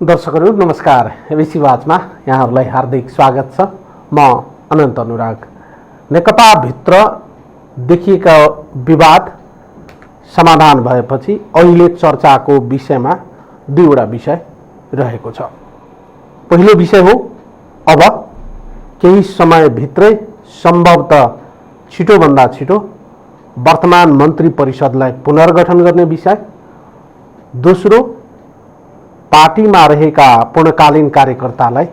दर्शकहरू नमस्कार। एबिसी वाचमा यहाँहरूलाई हार्दिक स्वागत छ। म अनन्त अनुराग। नेकपा भित्र देखिएका विवाद समाधान भएपछि अहिले चर्चाको विषयमा दुईवटा विषय रहेको छ। पहिलो विषय हो अब केही समयभित्रै सम्भवतः छिटोभन्दा छिटो वर्तमान मन्त्री परिषदलाई पुनर्गठन गर्ने विषय। दोस्रो, पार्टीमा रहेका पूर्णकालीन कार्यकर्तालाई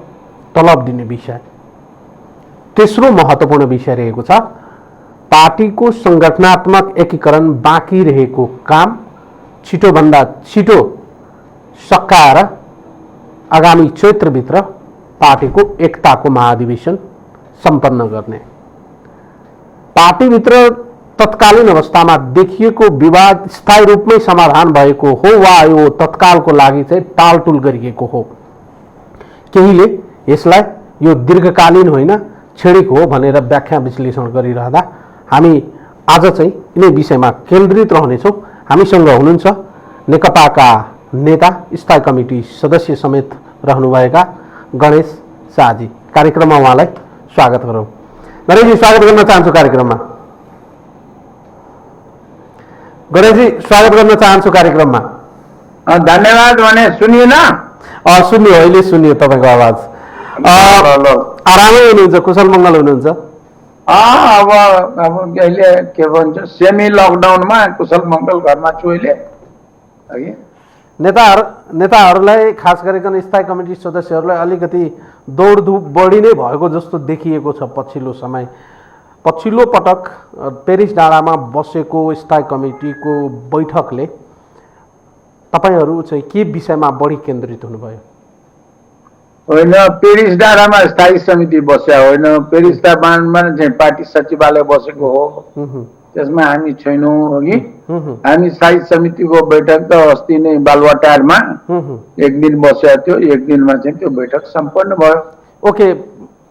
तलब दिने विषय। तेस्रो महत्त्वपूर्ण विषय रहेको छ पार्टीको सङ्गठनात्मक एकीकरण बाँकी रहेको काम छिटोभन्दा छिटो सकाएर आगामी चैत्रभित्र पार्टीको एकताको महाधिवेशन सम्पन्न गर्ने। पार्टीभित्र तत्कालीन अवस्थामा देखिएको विवाद स्थायी रूपमै समाधान भएको हो वा यो तत्कालको लागि चाहिँ टालटुल गरिएको हो। केहीले यसलाई यो दीर्घकालीन होइन क्षणिक हो भनेर व्याख्या विश्लेषण गरिरहँदा हामी आज चाहिँ यिनै विषयमा केन्द्रित रहनेछौँ। हामीसँग हुनुहुन्छ नेकपाका नेता स्थायी कमिटी सदस्य समेत रहनुभएका गणेश शाहजी। कार्यक्रममा उहाँलाई स्वागत गरौँ। गणेशजी, स्वागत गर्न चाहन्छु कार्यक्रममा। गणेशजी, स्वागत गर्न चाहन्छु कार्यक्रममा। धन्यवाद। भने सुनिएन? सुनियो, अहिले सुनियो तपाईँको आवाज। आरामै हुनुहुन्छ? कुशल मङ्गल हुनुहुन्छ? अब अहिले के भन्छ सेमी लकडाउनमा कुशल मङ्गल घरमा छु अहिले। नेताहरूलाई खास गरिकन स्थायी कमिटी सदस्यहरूलाई अलिकति दौडधुप बढी नै भएको जस्तो देखिएको छ पछिल्लो समय। पछिल्लो पटक पेरिस डाँडामा बसेको स्थायी कमिटीको बैठकले तपाईहरू चाहिँ के विषयमा बढी केन्द्रित हुनुभयो? होइन, पेरिस डाँडामा स्थायी समिति बस्या होइन, पेरिस डाँडामा चाहिँ पार्टी सचिवालय बसेको हो। त्यसमा हामी छैनौँ हो कि हामी स्थायी समितिको बैठक त अस्ति नै बालुवाटारमा एक दिन बसेको थियो। एक दिनमा चाहिँ त्यो बैठक सम्पन्न भयो। ओके,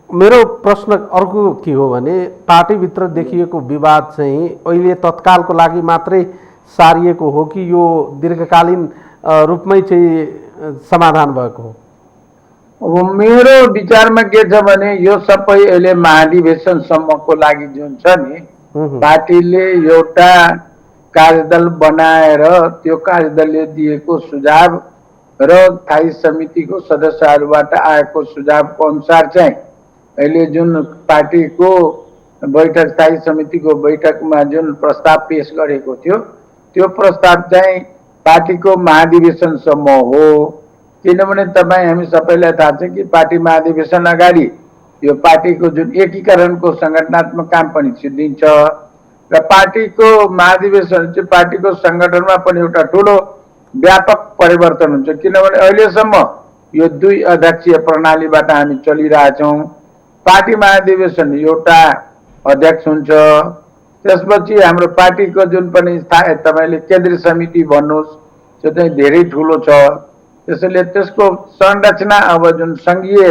मेरो प्रश्न अर्को के हो भने पार्टीभित्र देखिएको विवाद चाहिँ अहिले तत्कालको लागि मात्रै सारिएको हो कि यो दीर्घकालीन रूपमै चाहिँ समाधान भएको हो? अब मेरो विचारमा के छ भने यो सबै अहिले महाधिवेशनसम्मको लागि जुन छ नि, पार्टीले एउटा कार्यदल बनाएर त्यो कार्यदलले दिएको सुझाव र स्थायी समितिको सदस्यहरूबाट आएको सुझावको अनुसार चाहिँ अहिले जुन पार्टीको बैठक स्थायी समितिको बैठकमा जुन प्रस्ताव पेश गरेको थियो त्यो प्रस्ताव चाहिँ पार्टीको महाधिवेशनसम्म हो। किनभने तपाईँ हामी सबैलाई थाहा छ कि पार्टी महाधिवेशन अगाडि यो पार्टीको जुन एकीकरणको सङ्गठनात्मक काम पनि सिद्धिन्छ र पार्टीको महाधिवेशन चाहिँ पार्टीको सङ्गठनमा पनि एउटा ठुलो व्यापक परिवर्तन हुन्छ। किनभने अहिलेसम्म यो दुई अध्यक्षीय प्रणालीबाट हामी चलिरहेछौँ। पार्टी महाधिवेशन एउटा अध्यक्ष हुन्छ, त्यसपछि हाम्रो पार्टीको जुन पनि तपाईँले केन्द्रीय समिति भन्नुहोस् त्यो चाहिँ धेरै ठुलो छ। त्यसैले त्यसको संरचना अब जुन सङ्घीय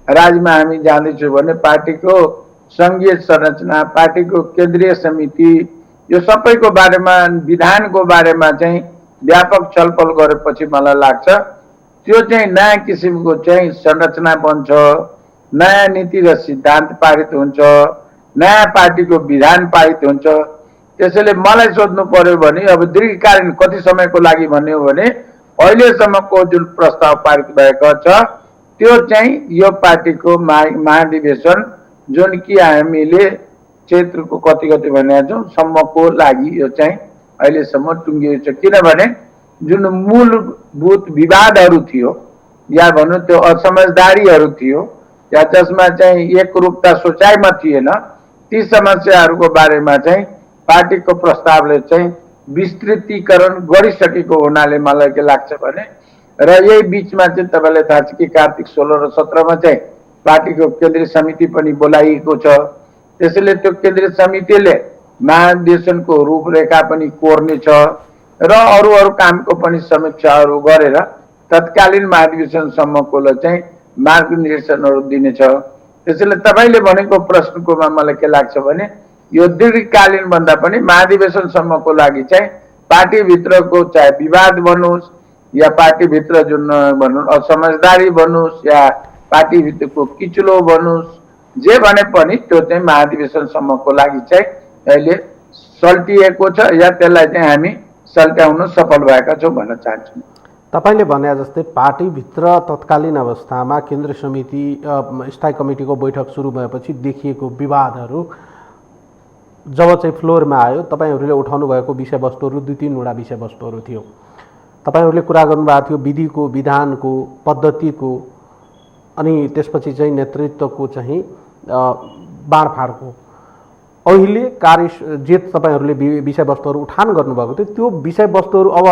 राजमा हामी जाँदैछौँ भने पार्टीको सङ्घीय संरचना, पार्टीको केन्द्रीय समिति, यो सबैको बारेमा विधानको बारेमा चाहिँ व्यापक छलफल गरेपछि मलाई लाग्छ त्यो चाहिँ नयाँ किसिमको चाहिँ संरचना बन्छ, नयाँ नीति र सिद्धान्त पारित हुन्छ, नयाँ पार्टीको विधान पारित हुन्छ। त्यसैले मलाई सोध्नु पर्यो भने अब दीर्घकालीन कति समयको लागि भन्ने हो भने अहिलेसम्मको जुन प्रस्ताव पारित भएको छ त्यो चाहिँ यो पार्टीको महाधिवेशन जुन कि हामीले चैत्रको कति भनेका छौँ सम्मको लागि यो चाहिँ अहिलेसम्म टुङ्गिएको छ। किनभने जुन मूलभूत विवादहरू थियो या भनौँ त्यो असमझदारीहरू थियो या जसमा चाहिँ एकरूपता सोचाइमा थिएन, ती समस्याहरूको बारेमा चाहिँ पार्टीको प्रस्तावले चाहिँ विस्तृतीकरण गरिसकेको हुनाले मलाई के लाग्छ भने र यही बिचमा चाहिँ तपाईँलाई थाहा छ कि कार्तिक 16 र 17मा चाहिँ पार्टीको केन्द्रीय समिति पनि बोलाइएको छ। त्यसैले त्यो केन्द्रीय समितिले महाधिवेशनको रूपरेखा पनि कोर्नेछ र अरू कामको पनि समीक्षाहरू गरेर तत्कालीन महाधिवेशनसम्मको चाहिँ मार्गनिर्देशनहरू दिनेछ। त्यसैले तपाईँले भनेको प्रश्नकोमा मलाई के लाग्छ भने यो दीर्घकालीन भन्दा पनि महाधिवेशनसम्मको लागि चाहिँ पार्टीभित्रको चाहे विवाद भन्नुहोस् या पार्टीभित्र जुन भनौँ असमझदारी बनोस् या पार्टीभित्रको किचुलो बनोस्, जे भने पनि त्यो चाहिँ महाधिवेशनसम्मको लागि चाहिँ अहिले सल्टिएको छ या त्यसलाई चाहिँ हामी सल्ट्याउन सफल भएका छौँ भन्न चाहन्छु। तपाईँले भने जस्तै पार्टीभित्र तत्कालीन अवस्थामा केन्द्र समिति स्थायी कमिटीको बैठक सुरु भएपछि देखिएको विवादहरू जब चाहिँ फ्लोरमा आयो, तपाईँहरूले उठाउनु भएको विषयवस्तुहरू 2-3 विषयवस्तुहरू थियो। तपाईँहरूले कुरा गर्नुभएको थियो विधिको, विधानको, पद्धतिको, अनि त्यसपछि चाहिँ नेतृत्वको चाहिँ बाँडफाँडको। अहिले कार्य जे तपाईँहरूले विषयवस्तुहरू उठान गर्नुभएको थियो त्यो विषयवस्तुहरू अब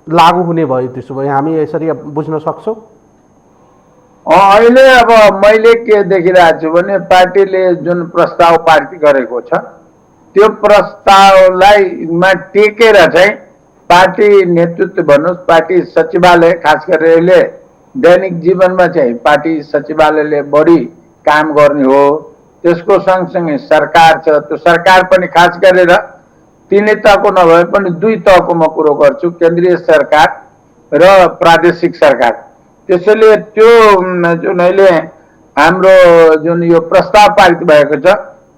लागू हुने भयो, त्यसो भए हामी यसरी बुझ्न सक्छौँ? अहिले अब मैले के देखिरहेको छु भने पार्टीले जुन प्रस्ताव पारित गरेको छ त्यो प्रस्तावलाई टेकेर चाहिँ पार्टी नेतृत्व भन्नुहोस्, पार्टी सचिवालय, खास गरेर यसले दैनिक जीवनमा चाहिँ पार्टी सचिवालयले बढी काम गर्ने हो। त्यसको सँगसँगै सरकार छ, त्यो सरकार पनि खास गरेर 3 तहको नभए पनि 2 तहको म कुरो गर्छु, केन्द्रीय सरकार र प्रादेशिक सरकार। त्यसैले त्यो जुन अहिले हाम्रो जुन यो प्रस्ताव पारित भएको छ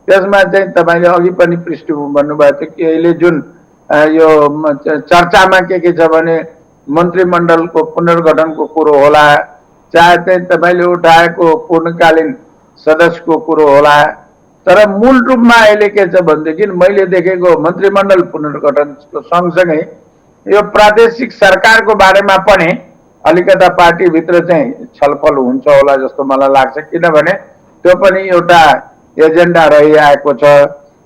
त्यसमा चाहिँ तपाईँले अघि पनि पृष्ठभूमि भन्नुभएको थियो कि अहिले जुन यो चर्चामा के छ भने मन्त्रीमण्डलको पुनर्गठनको कुरो होला, चाहे चाहिँ तपाईँले उठाएको पूर्णकालीन सदस्यको कुरो होला, तर मूल रूपमा अहिले के छ भनेदेखि मैले देखेको मन्त्रीमण्डल पुनर्गठनको सँगसँगै यो प्रादेशिक सरकारको बारेमा पनि अलिकता पार्टीभित्र चाहिँ छलफल हुन्छ होला जस्तो मलाई लाग्छ, किनभने त्यो पनि एउटा एजेन्डा रहिआएको छ।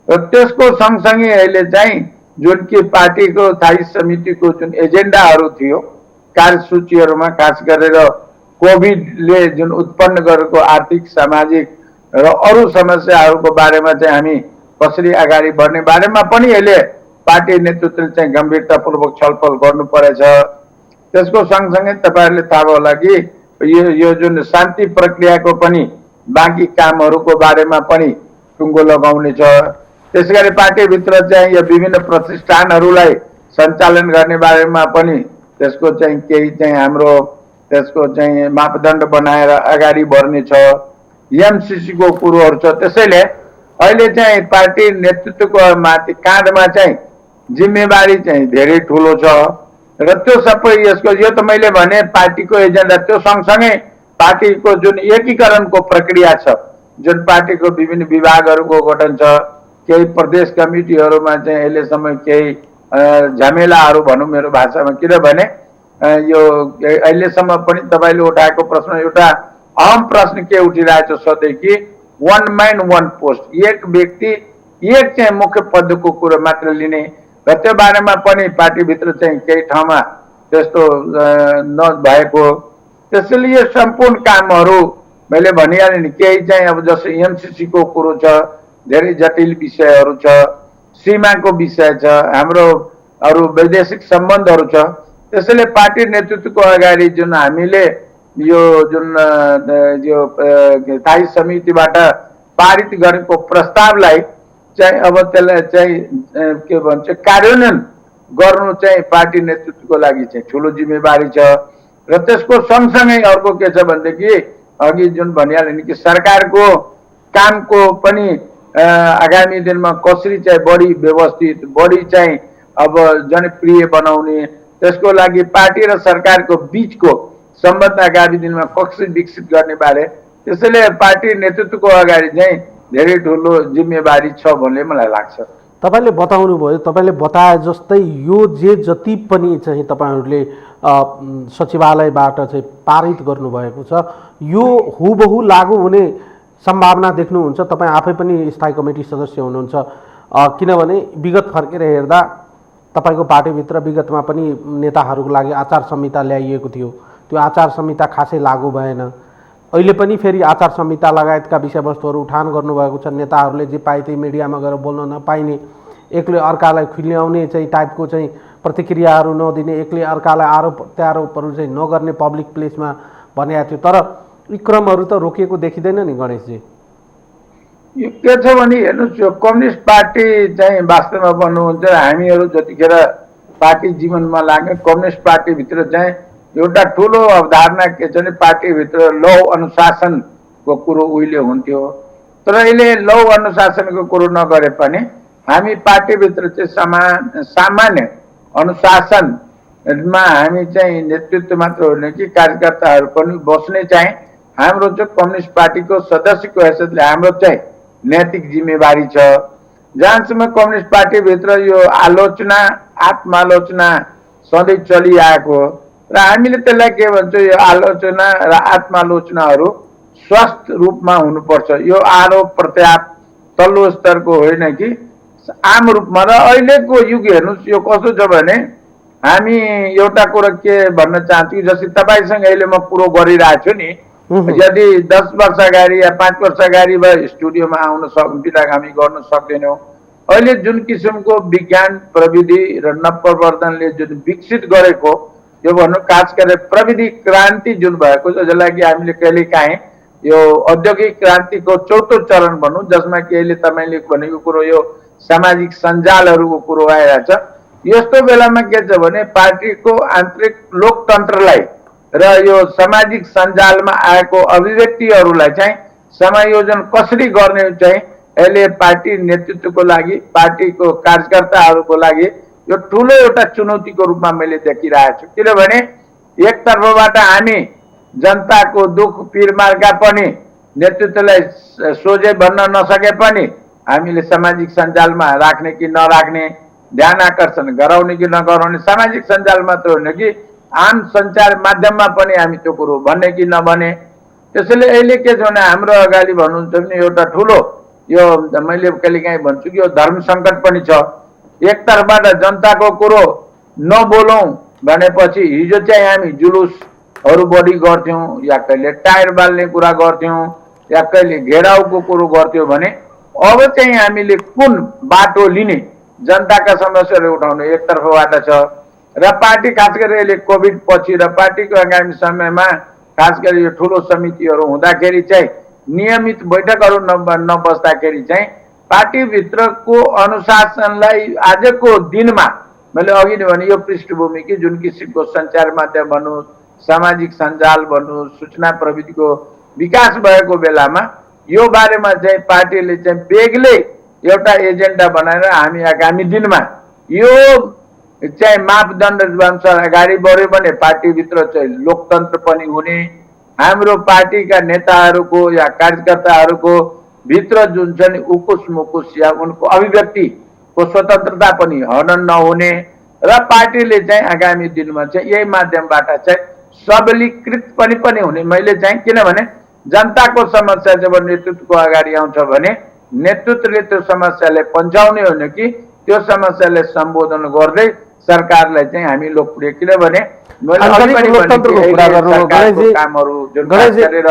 र त्यसको सँगसँगै अहिले चाहिँ जुन कि पार्टीको स्थायी समितिको जुन एजेन्डाहरू थियो कार्यसूचीहरूमा, खास गरेर कोभिडले जुन उत्पन्न गरेको आर्थिक, सामाजिक र अरू समस्याहरूको बारेमा चाहिँ हामी कसरी अगाडि बढ्ने बारेमा पनि अहिले पार्टी नेतृत्वले चाहिँ गम्भीरतापूर्वक छलफल गर्नु परेछ। त्यसको सँगसँगै तपाईँहरूले थाहा होला कि यो जुन शान्ति प्रक्रियाको पनि बाँकी कामहरूको बारेमा पनि टुङ्गो लगाउने छ। त्यसैगरी पार्टीभित्र चाहिँ यो विभिन्न प्रतिष्ठानहरूलाई सञ्चालन गर्ने बारेमा पनि त्यसको चाहिँ केही चाहिँ हाम्रो त्यसको चाहिँ मापदण्ड बनाएर अगाडि बढ्ने छ, एमसिसीको कुरोहरू छ। त्यसैले अहिले चाहिँ पार्टी नेतृत्वको माथि काँधमा चाहिँ जिम्मेवारी चाहिँ धेरै ठुलो छ र त्यो सबै यसको यो त मैले भने पार्टीको एजेन्डा, त्यो सँगसँगै पार्टीको जुन एकीकरणको प्रक्रिया छ, जुन पार्टीको विभिन्न विभागहरूको गठन छ, केही प्रदेश कमिटीहरूमा चाहिँ अहिलेसम्म केही झमेलाहरू भनौँ मेरो भाषामा, किनभने यो अहिलेसम्म पनि तपाईँले उठाएको प्रश्न एउटा अहम प्रश्न के उठिरहेको छ सधैँ कि 1 मैन 1 पोस्ट, एक व्यक्ति एक चाहिँ मुख्य पदको कुरो मात्र लिने र त्यो बारेमा पनि पार्टीभित्र चाहिँ केही ठाउँमा त्यस्तो नभएको। त्यसैले यो सम्पूर्ण कामहरू मैले भनिहालेँ नि, केही चाहिँ अब जस्तो एमसिसीको कुरो छ, धेरै जटिल विषयहरू छ, सीमाको विषय छ, हाम्रो अरू वैदेशिक सम्बन्धहरू छ। त्यसैले पार्टी नेतृत्वको अगाडि जुन हामीले यो जुन यो स्थायी समितिबाट पारित गरेको प्रस्तावलाई चाहिँ अब त्यसलाई चाहिँ के भन्छ कार्यान्वयन गर्नु चाहिँ पार्टी नेतृत्वको लागि चाहिँ ठुलो जिम्मेवारी छ। र त्यसको सँगसँगै अर्को के छ भनेदेखि अघि जुन भनिहालेँ नि कि सरकारको कामको पनि आगामी दिनमा कसरी चाहिँ बढी व्यवस्थित, बढी चाहिँ अब जनप्रिय बनाउने, त्यसको लागि पार्टी र सरकारको बीचको सम्बन्ध आगामी दिनमा कसरी विकसित गर्ने बारे, त्यसैले पार्टी नेतृत्वको अगाडि चाहिँ धेरै ठुलो जिम्मेवारी छ भन्ने मलाई लाग्छ। तपाईँले बताउनु भयो, तपाईँले बताए जस्तै यो जे जति पनि चाहिँ तपाईँहरूले सचिवालयबाट चाहिँ पारित गर्नुभएको छ यो हुबहु लागू हुने सम्भावना देख्नुहुन्छ? तपाईँ आफै पनि स्थायी कमिटी सदस्य हुनुहुन्छ, किनभने विगत फर्केर हेर्दा तपाईँको पार्टीभित्र विगतमा पनि नेताहरूको लागि आचार संहिता ल्याइएको थियो, त्यो आचार संहिता खासै लागू भएन। अहिले पनि फेरि आचार संहिता लगायतका विषयवस्तुहरू उठान गर्नुभएको छ, नेताहरूले जे पाए त्यही मिडियामा गएर बोल्न नपाइने, एकले अर्कालाई खुल्याउने चाहिँ टाइपको चाहिँ प्रतिक्रियाहरू नदिने, एकले अर्कालाई आरोप प्रत्यारोपहरू चाहिँ नगर्ने पब्लिक प्लेसमा भनेको थियो। तर यी क्रमहरू त रोकिएको देखिँदैन नि गणेशजी। यो के छ भने हेर्नुहोस्, यो कम्युनिस्ट पार्टी चाहिँ वास्तवमा भन्नुहुन्छ हामीहरू जतिखेर पार्टी जीवनमा लाग्ने कम्युनिस्ट पार्टीभित्र चाहिँ एउटा ठुलो अवधारणा के छ भने पार्टीभित्र लौ अनुशासनको कुरो उहिले हुन्थ्यो। तर अहिले लौ अनुशासनको कुरो नगरे पनि हामी पार्टीभित्र चाहिँ सामान्य अनुशासनमा हामी चाहिँ नेतृत्व मात्र होइन कि कार्यकर्ताहरू पनि बस्ने चाहिँ हाम्रो चाहिँ कम्युनिस्ट पार्टीको सदस्यको हैसियतले हाम्रो चाहिँ नैतिक जिम्मेवारी छ। जहाँसम्म कम्युनिस्ट पार्टीभित्र यो आलोचना आत्मालोचना सधैँ चलिआएको र हामीले त्यसलाई के भन्छौँ, यो आलोचना र आत्मालोचनाहरू स्वस्थ रूपमा हुनुपर्छ। यो आरोप प्रत्यारोप तल्लो स्तरको होइन कि आम रूपमा। र अहिलेको युग हेर्नुहोस् यो कस्तो छ भने हामी एउटा कुरा के भन्न चाहन्छु, जस्तै तपाईँसँग अहिले म कुरो गरिरहेको छु नि, यदि 10 वर्ष अगाडि या 5 वर्ष अगाडि स्टुडियोमा आउन बिदा हामी गर्न सक्दैनौँ। अहिले जुन किसिमको विज्ञान प्रविधि र नवप्रवर्धनले जुन विकसित गरेको यो भन्नु खास गरेर प्रविधि क्रान्ति जुन भएको छ, जसलाई कि हामीले कहिलेकाहीँ यो औद्योगिक क्रान्तिको चौथो चरण भनौँ, जसमा कि अहिले तपाईँले भनेको कुरो यो सामाजिक सञ्जालहरूको कुरो आइरहेछ। यस्तो बेलामा के छ भने पार्टीको आन्तरिक लोकतन्त्रलाई र यो सामाजिक सञ्जालमा आएको अभिव्यक्तिहरूलाई चाहिँ समायोजन कसरी गर्ने चाहिँ अहिले पार्टी नेतृत्वको लागि, पार्टीको कार्यकर्ताहरूको लागि यो ठुलो एउटा चुनौतीको रूपमा मैले देखिरहेको छु। किनभने एक तर्फबाट हामी जनताको दुःख पीरमार्का पनि नेतृत्वलाई सोझै भन्न नसके पनि हामीले सामाजिक सञ्जालमा राख्ने कि नराख्ने, ध्यान आकर्षण गराउने कि नगराउने, सामाजिक सञ्जाल मात्र होइन कि आम सञ्चार माध्यममा पनि हामी त्यो कुरो भन्ने कि नभने। त्यसैले अहिले के छ भने हाम्रो अगाडि भन्नुहुन्छ भने एउटा ठुलो यो मैले कहिलेकाहीँ भन्छु कि यो धर्म सङ्कट पनि छ। एक तर्फबाट जनताको कुरो नबोलौँ भनेपछि हिजो चाहिँ हामी जुलुसहरू बढी गर्थ्यौँ, या कहिले टायर बाल्ने कुरा गर्थ्यौँ, या कहिले घेराउको कुरो गर्थ्यौँ भने अब चाहिँ हामीले कुन बाटो लिने, जनताका समस्याहरू उठाउने एक तर्फबाट छ। र पार्टी खास गरेर अहिले कोभिड पछि र पार्टीको आगामी समयमा खास गरी यो ठुलो समितिहरू हुँदाखेरि चाहिँ नियमित बैठकहरू नबस्दाखेरि चाहिँ पार्टीभित्रको अनुशासनलाई आजको दिनमा मैले अघि नै भने यो पृष्ठभूमि कि जुन किसिमको सञ्चार माध्यम भन्नु, सामाजिक सञ्जाल भन्नु, सूचना प्रविधिको विकास भएको बेलामा यो बारेमा चाहिँ पार्टीले चाहिँ बेग्लै एउटा एजेन्डा बनाएर हामी आगामी दिनमा यो चाहिँ मापदण्ड अनुसार अगाडि बढ्यो भने पार्टीभित्र चाहिँ लोकतन्त्र पनि हुने, हाम्रो पार्टीका नेताहरूको या कार्यकर्ताहरूको भित्र जुन छ नि उकुस मुकुस या उनको अभिव्यक्तिको स्वतन्त्रता पनि हनन नहुने, र पार्टीले चाहिँ आगामी दिनमा चाहिँ यही माध्यमबाट चाहिँ सबलीकृत पनि हुने। मैले चाहिँ किनभने जनताको समस्या जब नेतृत्वको अगाडि आउँछ भने नेतृत्वले त्यो समस्यालाई पन्छाउने होइन कि त्यो समस्यालाई सम्बोधन गर्दै सरकारलाई चाहिँ हामी लोकप्रिय, किनभने कामहरू जुन गरेर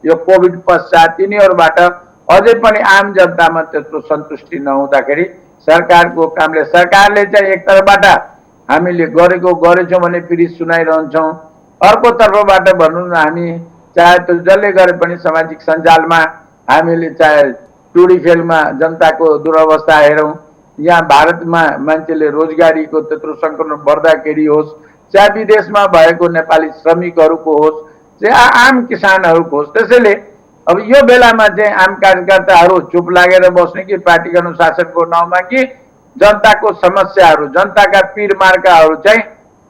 यो कोभिड पश्चात यिनीहरूबाट अझै पनि आम जनतामा त्यत्रो सन्तुष्टि नहुँदाखेरि सरकारले चाहिँ एक तर्फबाट हामीले गरेछौँ भने फेरि सुनाइरहन्छौँ, अर्को तर्फबाट भनौँ न हामी चाहे त्यो जसले गरे पनि सामाजिक सञ्जालमा हामीले चाहे टुडी खेलमा जनताको दुरवस्था हेरौँ, यहाँ भारतमा मान्छेले रोजगारीको त्यत्रो सङ्कट बढ्दाखेरि होस्, चाहे विदेशमा भएको नेपाली श्रमिकहरूको होस्, चाहे आम किसानहरूको होस्। त्यसैले अब यो बेलामा चाहिँ आम कार्यकर्ताहरू चुप लागेर बस्ने कि पार्टीको अनुशासनको नाउँमा कि जनताको समस्याहरू, जनताका पीरमार्काहरू चाहिँ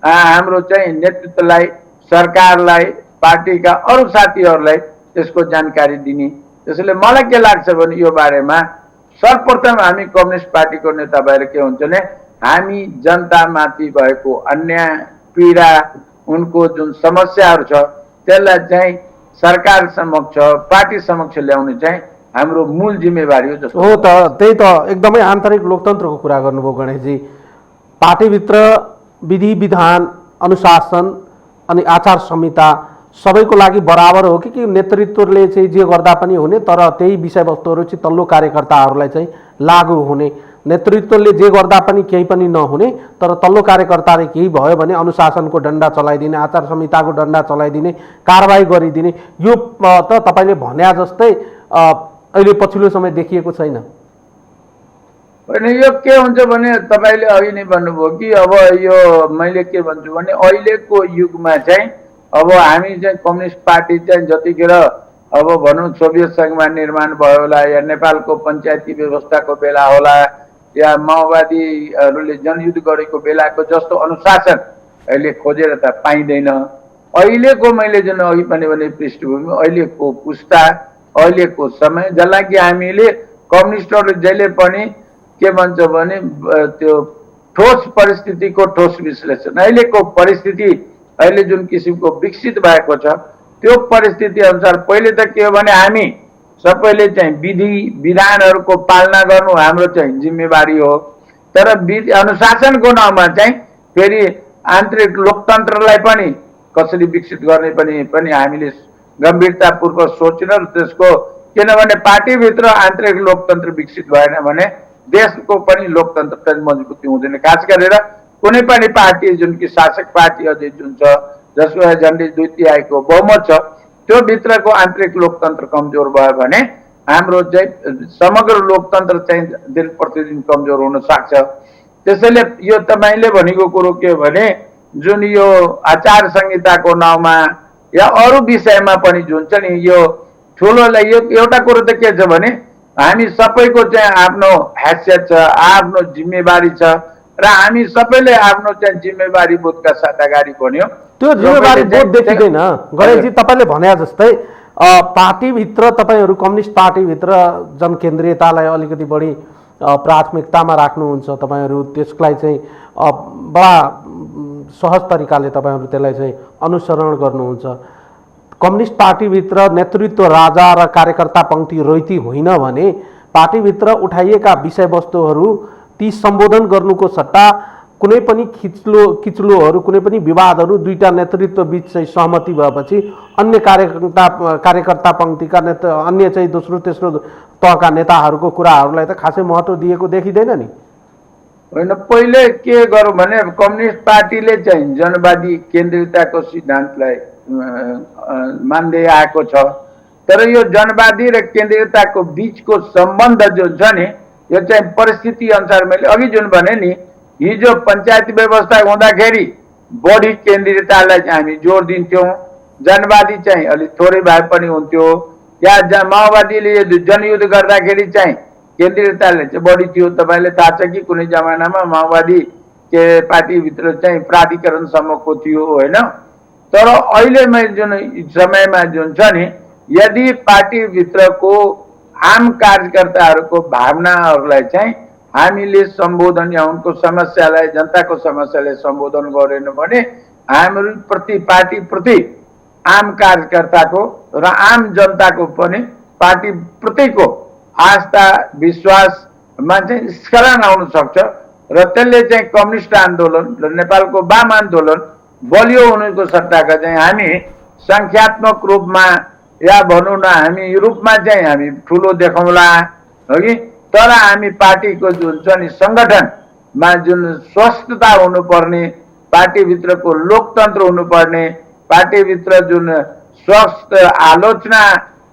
हाम्रो चाहिँ नेतृत्वलाई, सरकारलाई, पार्टीका अरू साथीहरूलाई त्यसको जानकारी दिने। त्यसैले मलाई के लाग्छ भने यो बारेमा सर्वप्रथम हामी कम्युनिस्ट पार्टीको नेता भएर के हुन्छ भने हामी जनतामाथि भएको अन्याय पीडा, उनको जुन समस्याहरू छ त्यसलाई चाहिँ सरकार समक्ष, पार्टी समक्ष ल्याउने चाहिँ हाम्रो मूल जिम्मेवारी हो जस्तो हो। त त्यही त एकदमै आन्तरिक लोकतन्त्रको कुरा गर्नुभयो गणेशजी। पार्टीभित्र विधि विधान, अनुशासन अनि आचार संहिता सबैको लागि बराबर हो कि नेतृत्वले चाहिँ जे गर्दा पनि हुने, तर त्यही विषयवस्तुहरू चाहिँ तल्लो कार्यकर्ताहरूलाई चाहिँ लागू हुने, नेतृत्वले जे गर्दा पनि केही पनि नहुने, तर तल्लो कार्यकर्ताले केही भयो भने अनुशासनको डन्डा चलाइदिने, आचार संहिताको डन्डा चलाइदिने, कारबाही गरिदिने, यो त तपाईँले भने जस्तै अहिले पछिल्लो समय देखिएको छैन। होइन यो के हुन्छ भने तपाईँले अघि नै भन्नुभयो कि अब यो मैले के भन्छु भने अहिलेको युगमा चाहिँ अब हामी चाहिँ कम्युनिस्ट पार्टी चाहिँ जतिखेर अब भनौँ सोभियत सङ्घमा निर्माण भयो होला या नेपालको पञ्चायती व्यवस्थाको बेला होला या माओवादीहरूले जनयुद्ध गरेको बेलाको जस्तो अनुशासन अहिले खोजेर त पाइँदैन। अहिलेको मैले जुन अघि पनि भने पृष्ठभूमि अहिलेको पुस्ता अहिलेको समय जसलाई कि हामीले कम्युनिस्टहरूले जहिले पनि के भन्छ भने त्यो ठोस परिस्थितिको ठोस विश्लेषण अहिलेको परिस्थिति अहिले जुन किसिमको विकसित भएको छ त्यो परिस्थिति अनुसार पहिले त के हो भने हामी सबैले चाहिँ विधि विधानहरूको पालना गर्नु हाम्रो चाहिँ जिम्मेवारी हो। तर अनुशासनको नाउँमा चाहिँ फेरि आन्तरिक लोकतन्त्रलाई पनि कसरी विकसित गर्ने पनि हामीले गम्भीरतापूर्वक सोचेर त्यसको किनभने पार्टीभित्र आन्तरिक लोकतन्त्र विकसित भएन भने देशको पनि लोकतन्त्र चाहिँ मजबुती हुँदैन। खास गरेर कुनै पनि पार्टी जुन कि शासक पार्टी अझै जुन छ जसको झन्डै 2/3 बहुमत छ त्यो भित्रको आन्तरिक लोकतन्त्र कमजोर भयो भने हाम्रो चाहिँ समग्र लोकतन्त्र चाहिँ दिन प्रतिदिन कमजोर हुन सक्छ। त्यसैले यो तपाईँले भनेको कुरो के हो भने जुन यो आचार संहिताको नाउँमा या अरू विषयमा पनि जुन छ नि यो ठुलोलाई यो एउटा कुरो त के छ भने हामी सबैको चाहिँ आफ्नो हैसियत छ आफ्नो जिम्मेवारी छ र हामी सबैले आफ्नो चाहिँ जिम्मेवारी बोधका साथ अगाडि बढ्यौँ। त्यो जिम्मेवारी बोध देखिँदैन गणेशजी। तपाईँले भने जस्तै पार्टीभित्र तपाईँहरू कम्युनिस्ट पार्टीभित्र जनकेन्द्रीयतालाई अलिकति बढी प्राथमिकतामा राख्नुहुन्छ। तपाईँहरू त्यसलाई चाहिँ बडा सहज तरिकाले तपाईँहरू त्यसलाई चाहिँ अनुसरण गर्नुहुन्छ। कम्युनिस्ट पार्टीभित्र नेतृत्व राजा र कार्यकर्ता पङ्क्ति रैती होइन भने पार्टीभित्र उठाइएका विषयवस्तुहरू ती सम्बोधन गर्नुको सट्टा कुनै पनि किचलोहरू कुनै पनि विवादहरू दुईटा नेतृत्व बीच चाहिँ सहमति भएपछि अन्य कार्यकर्ता पङ्क्तिका अन्य चाहिँ दोस्रो तेस्रो तहका नेताहरूको कुराहरूलाई त खासै महत्त्व दिएको देखिँदैन नि। होइन पहिले के गरौँ भने कम्युनिस्ट पार्टीले चाहिँ जनवादी केन्द्रितताको सिद्धान्तलाई मान्दै आएको छ। तर यो जनवादी र केन्द्रितताको बीचको सम्बन्ध जो छ नि यो चाहिँ परिस्थिति अनुसार मैले अघि जुन भने नि हिजो पञ्चायत व्यवस्था हुँदाखेरि बढी केन्द्रिततालाई चाहिँ हामी जोड दिन्थ्यौँ। जनवादी चाहिँ अलिक थोरै भए पनि हुन्थ्यो या माओवादीले जनयुद्ध गर्दाखेरि चाहिँ केन्द्रियताले चाहिँ बढी थियो। तपाईँले थाहा छ कि कुनै जमानामा माओवादी के पार्टीभित्र चाहिँ प्राधिकरणसम्मको थियो होइन। तर अहिले जुन समयमा जुन छ नि यदि पार्टीभित्रको आम कार्यकर्ताहरूको भावनाहरूलाई चाहिँ हामीले सम्बोधन या उनको समस्यालाई जनताको समस्यालाई सम्बोधन गरेन भने हाम्रो प्रति पार्टी प्रति आम कार्यकर्ताको र आम जनताको पनि पार्टी प्रतिको आस्था विश्वासमा चाहिँ स्खलन आउन सक्छ र त्यसले चाहिँ कम्युनिस्ट आन्दोलन र नेपालको वाम आन्दोलन बलियो हुनुको सट्टाका चाहिँ हामी संख्यात्मक रूपमा या भनौँ न हामी रूपमा चाहिँ हामी ठुलो देखाउँला हो कि। तर हामी पार्टीको जुन छ नि सङ्गठनमा जुन स्वस्थता हुनुपर्ने पार्टीभित्रको लोकतन्त्र हुनुपर्ने पार्टीभित्र जुन स्वस्थ आलोचना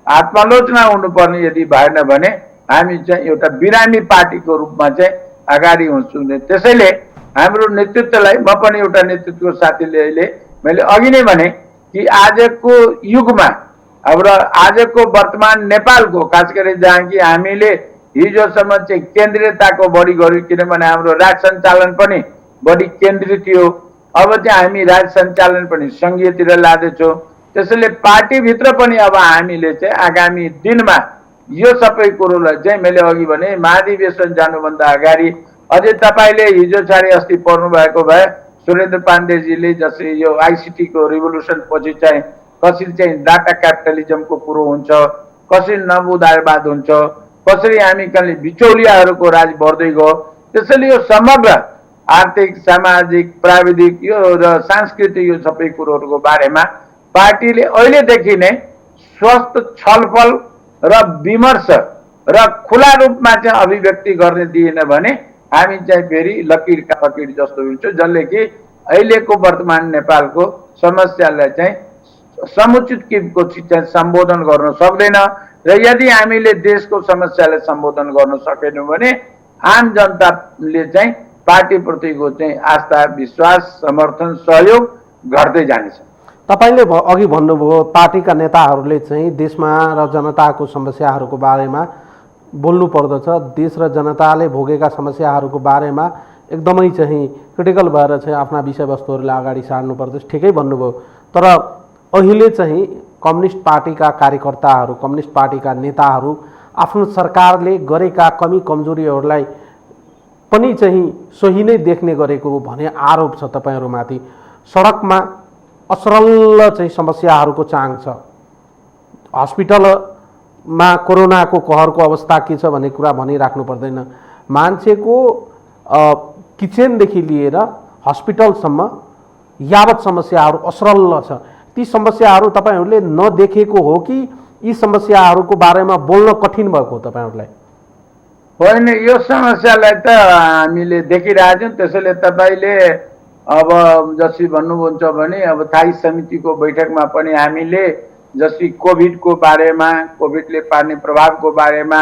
आत्मालोचना हुनुपर्ने यदि भएन भने हामी चाहिँ एउटा बिरामी पार्टीको रूपमा चाहिँ अगाडि हुन्छौँ। त्यसैले हाम्रो नेतृत्वलाई म पनि एउटा नेतृत्वको साथीले अहिले मैले अघि नै भने कि आजको युगमा अब आजको वर्तमान नेपालको खास गरी जहाँ कि हामीले हिजोसम्म चाहिँ केन्द्रीयताको बढी गर्यो किनभने हाम्रो राज सञ्चालन पनि बढी केन्द्रित थियो। अब चाहिँ हामी राज सञ्चालन पनि सङ्घीयतिर लाँदैछौँ। त्यसैले पार्टीभित्र पनि अब हामीले चाहिँ आगामी दिनमा यो सबै कुरोलाई चाहिँ मैले अघि भने महाधिवेशन जानुभन्दा अगाडि अझै तपाईँले हिजो छाडि अस्ति पढ्नु भएको भए सुरेन्द्र पाण्डेजीले जसरी यो आइसिटीको रिभोल्युसन पछि चाहिँ कसरी चाहिँ डाटा क्यापिटलिजमको कुरो हुन्छ कसरी नवउदारवाद हुन्छ कसरी हामी कहिले बिचौलियाहरूको राज बढ्दै गयो। त्यसैले यो समग्र आर्थिक सामाजिक प्राविधिक यो र सांस्कृतिक यो सबै कुरोहरूको बारेमा पार्टीले अहिलेदेखि नै स्वस्थ छलफल र विमर्श र खुला रूपमा चाहिँ अभिव्यक्ति गर्ने दिएन भने हामी चाहिँ फेरि लकीरका फकीर जस्तो हुन्छ जसले कि अहिलेको वर्तमान नेपालको समस्यालाई चाहिँ समुचित किसिमको चाहिँ सम्बोधन गर्न सक्दैन र यदि हामीले देशको समस्यालाई सम्बोधन गर्न सकेनौँ भने आम जनताले चाहिँ पार्टीप्रतिको चाहिँ आस्था विश्वास समर्थन सहयोग गर्दै जानेछ। तपाईले अघि भन्नुभयो पार्टीका नेताहरूले चाहिँ देशमा र जनताको समस्याहरूको बारेमा बोल्नु पर्दछ, देश र जनताले भोगेका समस्याहरूको बारेमा एकदमै चाहिँ क्रिटिकल भएर चाहिँ आफ्ना विषयवस्तुहरूलाई अगाडि सार्नु पर्दछ। ठिकै भन्नुभयो, तर अहिले चाहिँ कम्युनिस्ट पार्टीका कार्यकर्ताहरू, कम्युनिस्ट पार्टीका नेताहरू आफ्नो सरकारले गरेका कमी कमजोरीहरूलाई पनि चाहिँ सही नै देख्ने गरेको भन्ने आरोप छ तपाईहरुमाथि। सडकमा असरल चाहिँ समस्याहरूको चाङ छ। हस्पिटलमा कोरोनाको कहरको अवस्था के छ भन्ने कुरा भनिराख्नु पर्दैन। मान्छेको किचनदेखि लिएर हस्पिटलसम्म यावत समस्याहरू असरल छ। ती समस्याहरू तपाईहरूले नदेखेको हो कि यी समस्याहरूको बारेमा बोल्न कठिन भएको हो तपाईहरूलाई? होइन, यो समस्यालाई त हामीले देखिरहेछौँ। त्यसैले तपाईँले अब जसरी भन्नुहुन्छ भने अब स्थायी समितिको बैठकमा पनि हामीले जसरी कोभिडको बारेमा, कोभिडले पार्ने प्रभावको बारेमा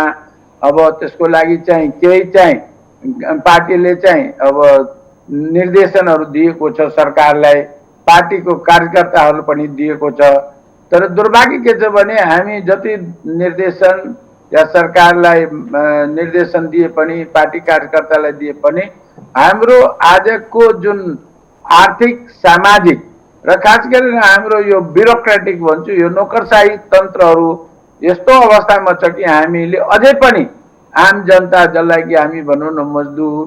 अब त्यसको लागि चाहिँ केही चाहिँ पार्टीले चाहिँ अब निर्देशनहरू दिएको छ सरकारलाई, पार्टीको कार्यकर्ताहरू पनि दिएको छ। तर दुर्भाग्य के छ भने हामी जति निर्देशन या सरकारलाई निर्देशन दिए पनि, पार्टी कार्यकर्तालाई दिए पनि हाम्रो आजको जुन आर्थिक सामाजिक र खास गरेर हाम्रो यो ब्युरोक्रेटिक भन्छु यो नोकरशाही तन्त्रहरू यस्तो अवस्थामा छ कि हामीले अझै पनि आम जनता जसलाई कि हामी भनौँ न मजदुर,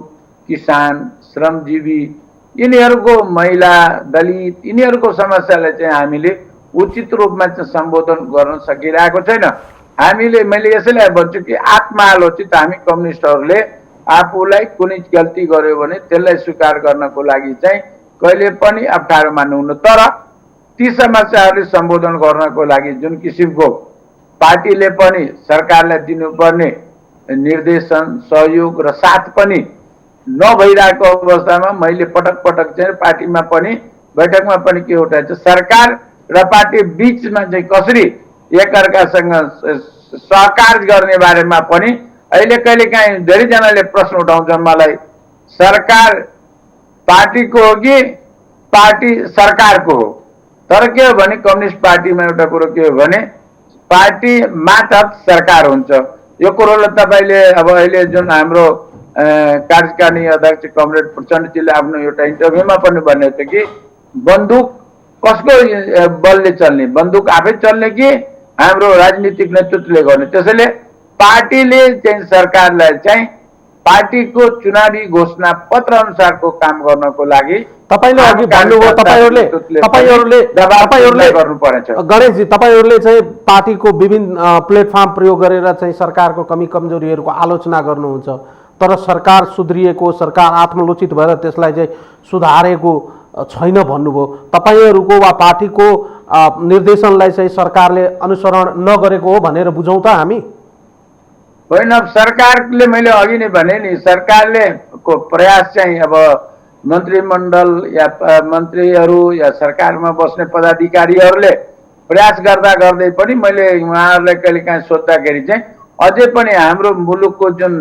किसान, श्रमजीवी, यिनीहरूको महिला, दलित, यिनीहरूको समस्यालाई चाहिँ हामीले उचित रूपमा चाहिँ सम्बोधन गर्न सकिरहेको छैन। हामीले मैले यसैलाई भन्छु कि आत्मालोचित हामी कम्युनिस्टहरूले आफूलाई कुनै गल्ती गर्यो भने त्यसलाई स्वीकार गर्नको लागि चाहिँ कहिले पनि अप्ठ्यारो मान्नुहुन्न। तर ती समस्याहरूले सम्बोधन गर्नको लागि जुन किसिमको पार्टीले पनि सरकारलाई दिनुपर्ने निर्देशन, सहयोग र साथ पनि नभइरहेको अवस्थामा मैले पटक पटक चाहिँ पार्टीमा पनि बैठकमा पनि के उठाएको छ, सरकार र पार्टी बीचमा चाहिँ कसरी एकअर्कासँग सहकार गर्ने बारेमा पनि अहिले कहिलेकाहीँ धेरैजनाले प्रश्न उठाउँछन् मलाई, सरकार पार्टीको हो कि पार्टी सरकारको हो? तर के हो भने कम्युनिस्ट पार्टीमा एउटा कुरो के हो भने पार्टी मातहत सरकार हुन्छ। यो कुरोलाई तपाईँले अब अहिले जुन हाम्रो कार्यकारिणी अध्यक्ष कमरेड प्रचण्डजीले आफ्नो एउटा इन्टरभ्यूमा पनि भनेको थियो कि बन्दुक कसको बलले चल्ने, बन्दुक आफै चल्ने कि हाम्रो राजनीतिक नेतृत्वले गर्ने? त्यसैले पार्टीले चाहिँ सरकारलाई चाहिँ पार्टीको चुनावी घोषणा पत्र अनुसारको काम गर्नको लागि तपाईले अघि भन्नुभयो तपाईहरुले गर्नुपर्छ। गणेशजी, तपाईहरुले चाहिँ पार्टीको विभिन्न प्लेटफर्म प्रयोग गरेर चाहिँ सरकारको कमी कमजोरीहरूको आलोचना गर्नुहुन्छ, तर सरकार सुध्रिएको, सरकार आत्मलोचित भएर त्यसलाई चाहिँ सुधारेको छैन भन्नुभयो। तपाईहरुको वा पार्टीको निर्देशनलाई चाहिँ सरकारले अनुसरण नगरेको हो भनेर बुझौँ त हामी? होइन, अब सरकारले मैले अघि नै भने नि सरकारले को प्रयास चाहिँ अब मन्त्रीमण्डल या मन्त्रीहरू या सरकारमा बस्ने पदाधिकारीहरूले प्रयास गर्दा गर्दै पनि मैले उहाँहरूलाई कहिलेकाहीँ सोद्धाखेरि चाहिँ अझै पनि हाम्रो मुलुकको जुन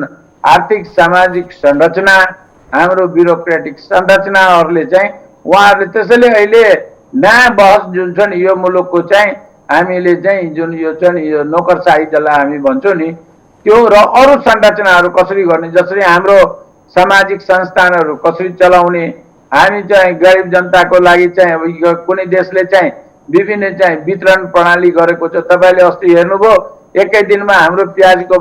आर्थिक सामाजिक संरचना, हाम्रो ब्युरोक्रेटिक संरचनाहरूले चाहिँ उहाँहरूले त्यसैले अहिले नयाँ बहस जुन छ नि यो मुलुकको चाहिँ हामीले चाहिँ जुन यो छ नि यो नोकरशाही जसलाई हामी भन्छौँ नि त्यो र अरू संरचनाहरू कसरी गर्ने, जसरी हाम्रो सामाजिक संस्थानहरू कसरी चलाउने, हामी चाहिँ गरिब जनताको लागि चाहिँ अब कुनै देशले चाहिँ विभिन्न चाहिँ वितरण प्रणाली गरेको छ। तपाईँले अस्ति हेर्नुभयो एकै दिनमा हाम्रो प्याजको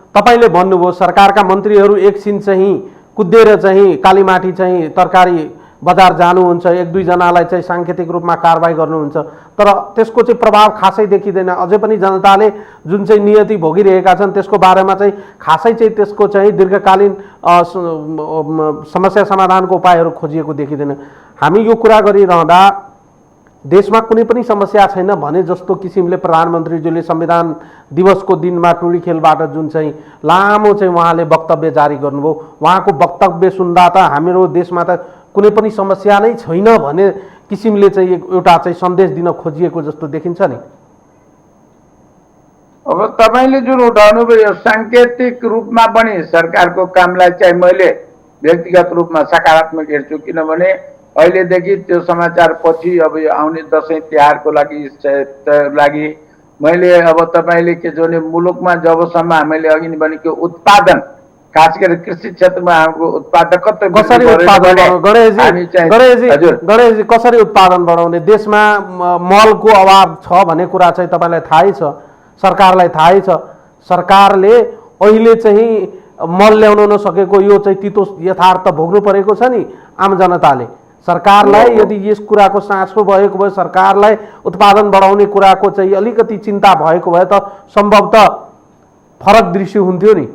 तपाईले भन्नुभयो सरकारका मन्त्रीहरू एकछिन चाहिँ कुदेर चाहिँ कालीमाटी चाहिँ तरकारी बजार जानुहुन्छ, एक दुई जनालाई चाहिँ सांकेतिक रूपमा कारबाही गर्नुहुन्छ, तर त्यसको चाहिँ प्रभाव खासै देखिँदैन। अझै पनि जनताले जुन चाहिँ नियति भोगिरहेका छन् त्यसको बारेमा चाहिँ खासै चाहिँ त्यसको चाहिँ दीर्घकालीन समस्या समाधानको उपायहरू खोजिएको देखिँदैन। हामी यो कुरा गरिरहँदा देशमा कुनै पनि समस्या छैन भने जस्तो किसिमले प्रधानमन्त्रीज्यूले संविधान दिवसको दिनमा टोली खेलबाट जुन चाहिँ लामो चाहिँ उहाँले वक्तव्य जारी गर्नुभयो, उहाँको वक्तव्य सुन्दा त हाम्रो देशमा त कुनै पनि समस्या नै छैन भन्ने किसिमले चाहिँ एउटा चाहिँ सन्देश दिन खोजिएको जस्तो देखिन्छ नि। अब तपाईँले जुन उठाउनु भयो सांकेतिक रूपमा पनि सरकारको कामलाई चाहिँ मैले व्यक्तिगत रूपमा सकारात्मक हेर्छु, किनभने अहिलेदेखि त्यो समाचार पछि अब यो आउने दसैँ तिहारको लागि मैले अब तपाईँले के छ भने मुलुकमा जबसम्म हामीले अघि नै भनेको उत्पादन खास गरी कृषि क्षेत्रमा हाम्रो उत्पादकत्व कसरी उत्पादन गणेशजी कसरी उत्पादन बढाउने? देशमा मलको अभाव छ भन्ने कुरा चाहिँ तपाईँलाई थाहै छ, सरकारलाई थाहै छ। सरकारले अहिले चाहिँ मल ल्याउन नसकेको यो चाहिँ तितो यथार्थ भोग्नु परेको छ नि आम जनताले। सरकारलाई यदि यस कुराको साँचो भएको भए, सरकारलाई उत्पादन बढाउने कुराको चाहिँ अलिकति चिन्ता भएको भए त सम्भवतः फरक दृश्य हुन्थ्यो नि।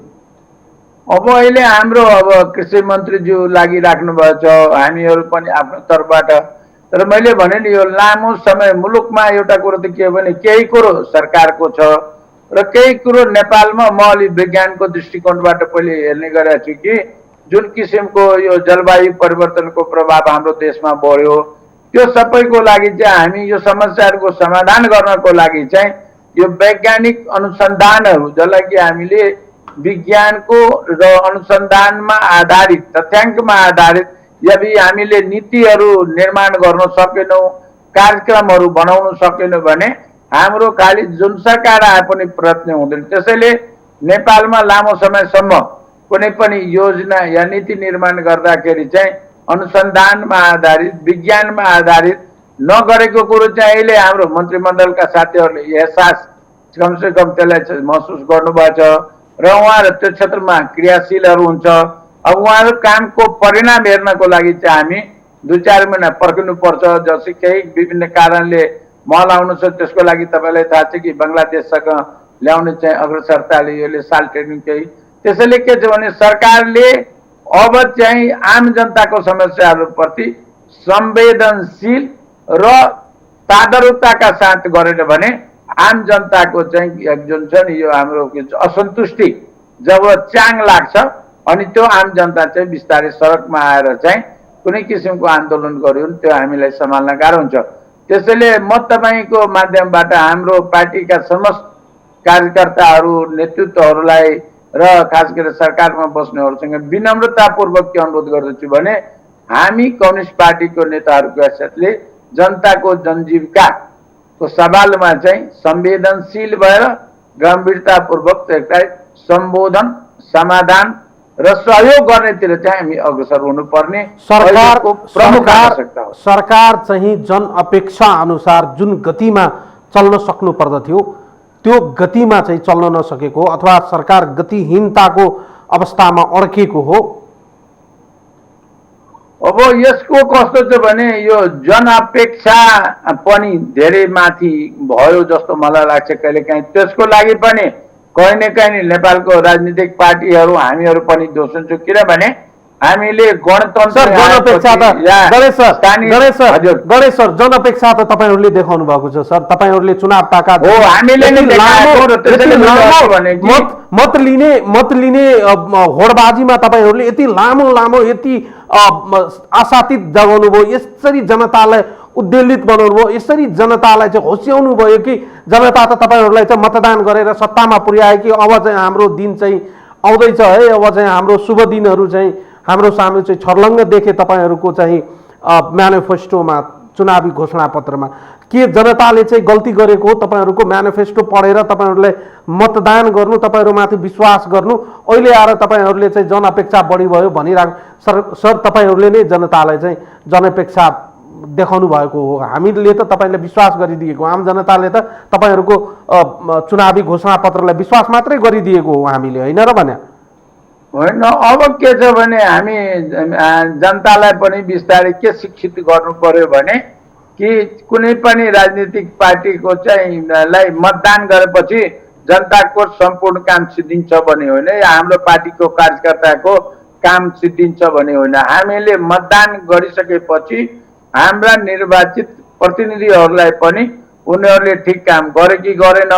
अब अहिले हाम्रो अब कृषि मन्त्रीज्यू लागिराख्नु भएको छ, हामीहरू पनि आफ्नो तर्फबाट। तर मैले भने नि यो लामो समय मुलुकमा एउटा कुरो त के हो भने केही कुरो सरकारको छ र केही कुरो नेपालमा म अलि विज्ञानको दृष्टिकोणबाट पहिले हेर्ने गरेको छु कि जुन किसिमको यो जलवायु परिवर्तनको प्रभाव हाम्रो देशमा बढ्यो, त्यो सबैको लागि चाहिँ हामी यो समस्याहरूको समाधान गर्नको लागि चाहिँ यो वैज्ञानिक अनुसन्धानहरू जसलाई कि हामीले विज्ञानको र अनुसन्धानमा आधारित तथ्याङ्कमा आधारित यदि हामीले नीतिहरू निर्माण गर्न सकेनौँ, कार्यक्रमहरू बनाउन सकेनौँ भने हाम्रो खालि जुनसकाएर आए पनि प्रयत्न हुँदैन। त्यसैले नेपालमा लामो समयसम्म कुनै पनि योजना या नीति निर्माण गर्दाखेरि चाहिँ अनुसन्धानमा आधारित विज्ञानमा आधारित नगरेको कुरो चाहिँ अहिले हाम्रो मन्त्रीमण्डलका साथीहरूले एहसास कमसे कम त्यसलाई महसुस गर्नुभएको छ र उहाँहरू त्यो क्षेत्रमा क्रियाशीलहरू हुन्छ। अब उहाँहरू कामको परिणाम हेर्नको लागि चाहिँ हामी 2-4 महिना पर्खिनुपर्छ। जसै केही विभिन्न कारणले मल आउनु छ, त्यसको लागि तपाईँलाई थाहा छ कि बङ्गलादेशसँग ल्याउने चाहिँ अग्रसरताले यसले साल ट्रेनिङ केही। त्यसैले के छ भने सरकारले अब चाहिँ आम जनताको समस्याहरूप्रति संवेदनशील र तादरुकताका साथ गरेर भने आम जनताको चाहिँ जुन छ नि यो हाम्रो असन्तुष्टि जब च्याङ लाग्छ अनि त्यो आम जनता चाहिँ बिस्तारै सडकमा आएर चाहिँ कुनै किसिमको आन्दोलन गर्यो भने त्यो हामीलाई सम्हाल्न गाह्रो हुन्छ। त्यसैले म तपाईँको माध्यमबाट हाम्रो पार्टीका समस्त कार्यकर्ताहरू नेतृत्वहरूलाई र खास गरेर सरकारमा बस्नेहरूसँग विनम्रतापूर्वक के अनुरोध गर्दछु भने हामी कम्युनिस्ट पार्टीको नेताहरूको हैसियतले जनताको जनजीविकाको सवालमा चाहिँ संवेदनशील भएर गम्भीरतापूर्वक त्यसलाई सम्बोधन समाधान र सहयोग गर्नेतिर चाहिँ हामी अग्रसर हुनुपर्ने सरकारको प्रमुख आवश्यकता हो। सरकार चाहिँ जन अपेक्षा अनुसार जुन गतिमा चल्न सक्नु पर्दथ्यो त्यो गतिमा चाहिँ चल्न नसकेको अथवा सरकार गतिहीनताको अवस्थामा अड्केको हो। अब यसको कस्तो छ भने यो जनअपेक्षा पनि धेरै माथि भयो जस्तो मलाई लाग्छ कहिलेकाहीँ। त्यसको लागि पनि कहीँ न कहीँ नेपालको राजनीतिक पार्टीहरू हामीहरू पनि दोष हुन्छौँ, किनभने हामीले गणतन्त्र गणेश सर जनअपेक्षा त तपाईहरुले देखाउनु भएको छ सर। तपाईहरुले चुनाव पाका हो, हामीले मत लिने होडबाजीमा तपाईहरुले यति लामो यति आशातीत जगाउनु भयो, यसरी जनतालाई उद्वेलित बनाउनु भयो, यसरी जनतालाई चाहिँ होस्याउनु भयो कि जनता त तपाईहरुलाई चाहिँ मतदान गरेर सत्तामा पुर्याए कि अब चाहिँ हाम्रो दिन चाहिँ आउँदैछ है, अब चाहिँ हाम्रो शुभ दिनहरू चाहिँ हाम्रो सामु चाहिँ छर्लङ्ग देखे तपाईहरुको चाहिँ म्यानिफेस्टोमा चुनावी घोषणा पत्रमा। के जनताले चाहिँ गल्ती गरेको हो तपाईहरुको म्यानिफेस्टो पढेर तपाईहरुले मतदान गर्नु, तपाईहरुमाथि विश्वास गर्नु, अहिले आएर तपाईहरुले चाहिँ जनअपेक्षा बढी भयो भनिराख्नु? सर तपाईहरुले नै जनतालाई चाहिँ जनअपेक्षा देखाउनु भएको हो। हामीले त तपाईले विश्वास गरिदिएको, आम जनताले त तपाईहरुको चुनावी घोषणा पत्रलाई विश्वास मात्रै गरिदिएको हो हामीले, हैन र भने? होइन, अब के छ भने हामी जनतालाई पनि बिस्तारै के शिक्षित गर्नु पर्यो भने कि कुनै पनि राजनीतिक पार्टीको चाहिँ लाई मतदान गरेपछि जनताको सम्पूर्ण काम सिद्धिन्छ भन्ने होइन, या हाम्रो पार्टीको कार्यकर्ताको काम सिद्धिन्छ भन्ने होइन। हामीले मतदान गरिसकेपछि हाम्रा निर्वाचित प्रतिनिधिहरूलाई पनि उनीहरूले ठिक काम गरे कि गरेन,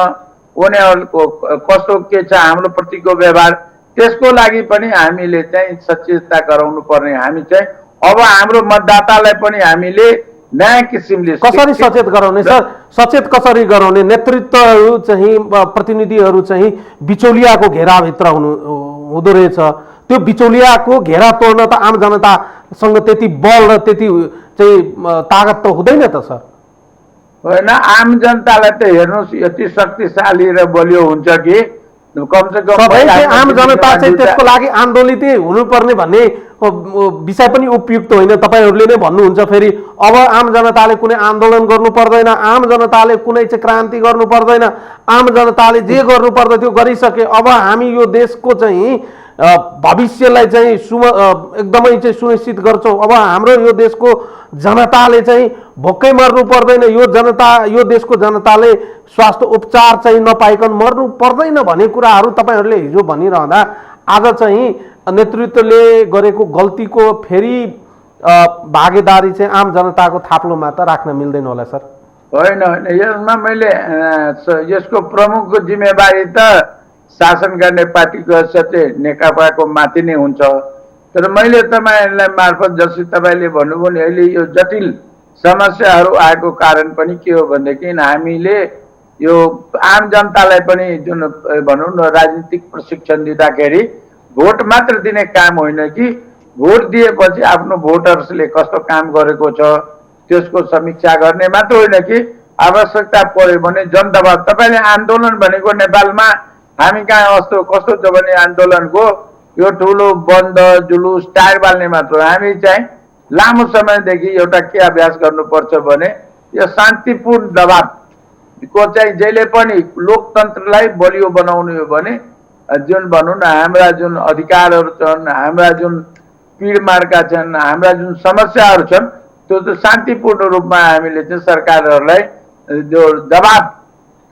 उनीहरूको कस्तो के छ हाम्रो प्रतिको व्यवहार, त्यसको लागि पनि हामीले चाहिँ सचेतता गराउनु पर्ने। हामी चाहिँ अब हाम्रो मतदातालाई पनि हामीले नयाँ किसिमले कसरी सचेत गराउने सर? सचेत कसरी गराउने? नेतृत्वहरू चाहिँ प्रतिनिधिहरू चाहिँ बिचौलियाको घेराभित्र हुँदो रहेछ। त्यो बिचौलियाको घेरा तोड्न त आम जनतासँग त्यति बल र त्यति चाहिँ तागत त हुँदैन त सर। होइन, आम जनतालाई त हेर्नुहोस् यति शक्तिशाली र बलियो हुन्छ कि कमसेकम सबै चाहिँ आम जनता चाहिँ त्यसको लागि आन्दोलित हुनुपर्ने भन्ने विषय पनि उपयुक्त होइन। तपाईँहरूले नै भन्नुहुन्छ फेरि अब आम जनताले कुनै आन्दोलन गर्नु पर्दैन, आम जनताले कुनै चाहिँ क्रान्ति गर्नु पर्दैन, आम जनताले जे गर्नु पर्छ त्यो गरिसके, अब हामी यो देशको चाहिँ भविष्यलाई चाहिँ एकदमै चाहिँ सुनिश्चित गर्छौँ। अब हाम्रो यो देशको जनताले चाहिँ भोकै मर्नु पर्दैन, यो देशको जनताले स्वास्थ्य उपचार चाहिँ नपाइकन मर्नु पर्दैन भन्ने कुराहरू तपाईँहरूले हिजो भनिरहँदा आज चाहिँ नेतृत्वले गरेको गल्तीको फेरि भागेदारी चाहिँ आम जनताको थाप्लोमा त राख्न मिल्दैन होला सर। होइन होइन, यसमा मैले यसको प्रमुख जिम्मेवारी त शासन गर्ने पार्टीको सचेत नेकपाको माथि नै हुन्छ। तर मैले तपाईँहरूलाई मार्फत जसरी तपाईँले भन्नुभयो नि, अहिले यो जटिल समस्याहरू आएको कारण पनि के हो भनेदेखि हामीले यो आम जनतालाई पनि जुन भनौँ न राजनीतिक प्रशिक्षण दिँदाखेरि भोट मात्र दिने काम होइन कि भोट दिएपछि आफ्नो भोटर्सले कस्तो काम गरेको छ त्यसको समीक्षा गर्ने मात्र होइन कि आवश्यकता पर्यो भने जनदबाब। तपाईँले आन्दोलन भनेको नेपालमा हामी कहाँ कस्तो छ भने आन्दोलनको यो ठुलो बन्द जुलुस टायर बाल्ने मात्र। हामी चाहिँ लामो समयदेखि एउटा के अभ्यास गर्नुपर्छ भने यो शान्तिपूर्ण दबाबको चाहिँ जहिले पनि लोकतन्त्रलाई बलियो बनाउने हो भने जुन भनौँ न हाम्रा जुन अधिकारहरू छन्, हाम्रा जुन पीडमार्का छन्, हाम्रा जुन समस्याहरू छन् त्यो शान्तिपूर्ण रूपमा हामीले चाहिँ सरकारहरूलाई जो दबाब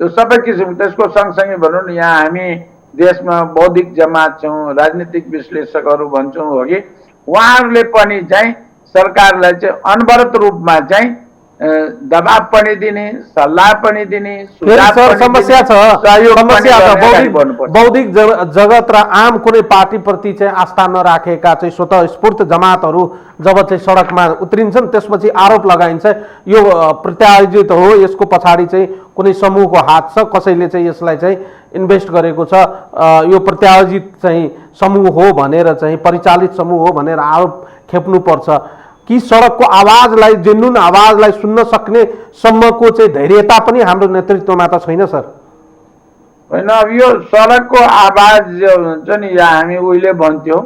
त्यो सबै किसिम त्यसको सँगसँगै भनौँ न यहाँ हामी देशमा बौद्धिक जमात छौँ, राजनीतिक विश्लेषकहरू भन्छौँ हो कि उहाँहरूले पनि चाहिँ सरकारलाई चाहिँ अनवरत रूपमा चाहिँ दबाब पनि दिने, सल्लाह पनि दिने, समस्या छ बौद्धिक जगत र आम कुनै पार्टीप्रति चाहिँ आस्था नराखेका चाहिँ स्वतः स्फूर्त जमातहरू जब चाहिँ सडकमा उत्रिन्छन् त्यसपछि आरोप लगाइन्छ यो प्रत्यायोजित हो, यसको पछाडि चाहिँ कुनै समूहको हात छ, कसैले चाहिँ यसलाई चाहिँ इन्भेस्ट गरेको छ, यो प्रत्यायोजित चाहिँ समूह हो भनेर चाहिँ परिचालित समूह हो भनेर आरोप खेप्नुपर्छ कि सडकको आवाजलाई जेन्युन आवाजलाई सुन्न सक्ने सम्मको चाहिँ धैर्यता पनि हाम्रो नेतृत्वमा त छैन सर। होइन, अब यो सडकको आवाज हुन्छ नि यहाँ हामी उहिले भन्थ्यौँ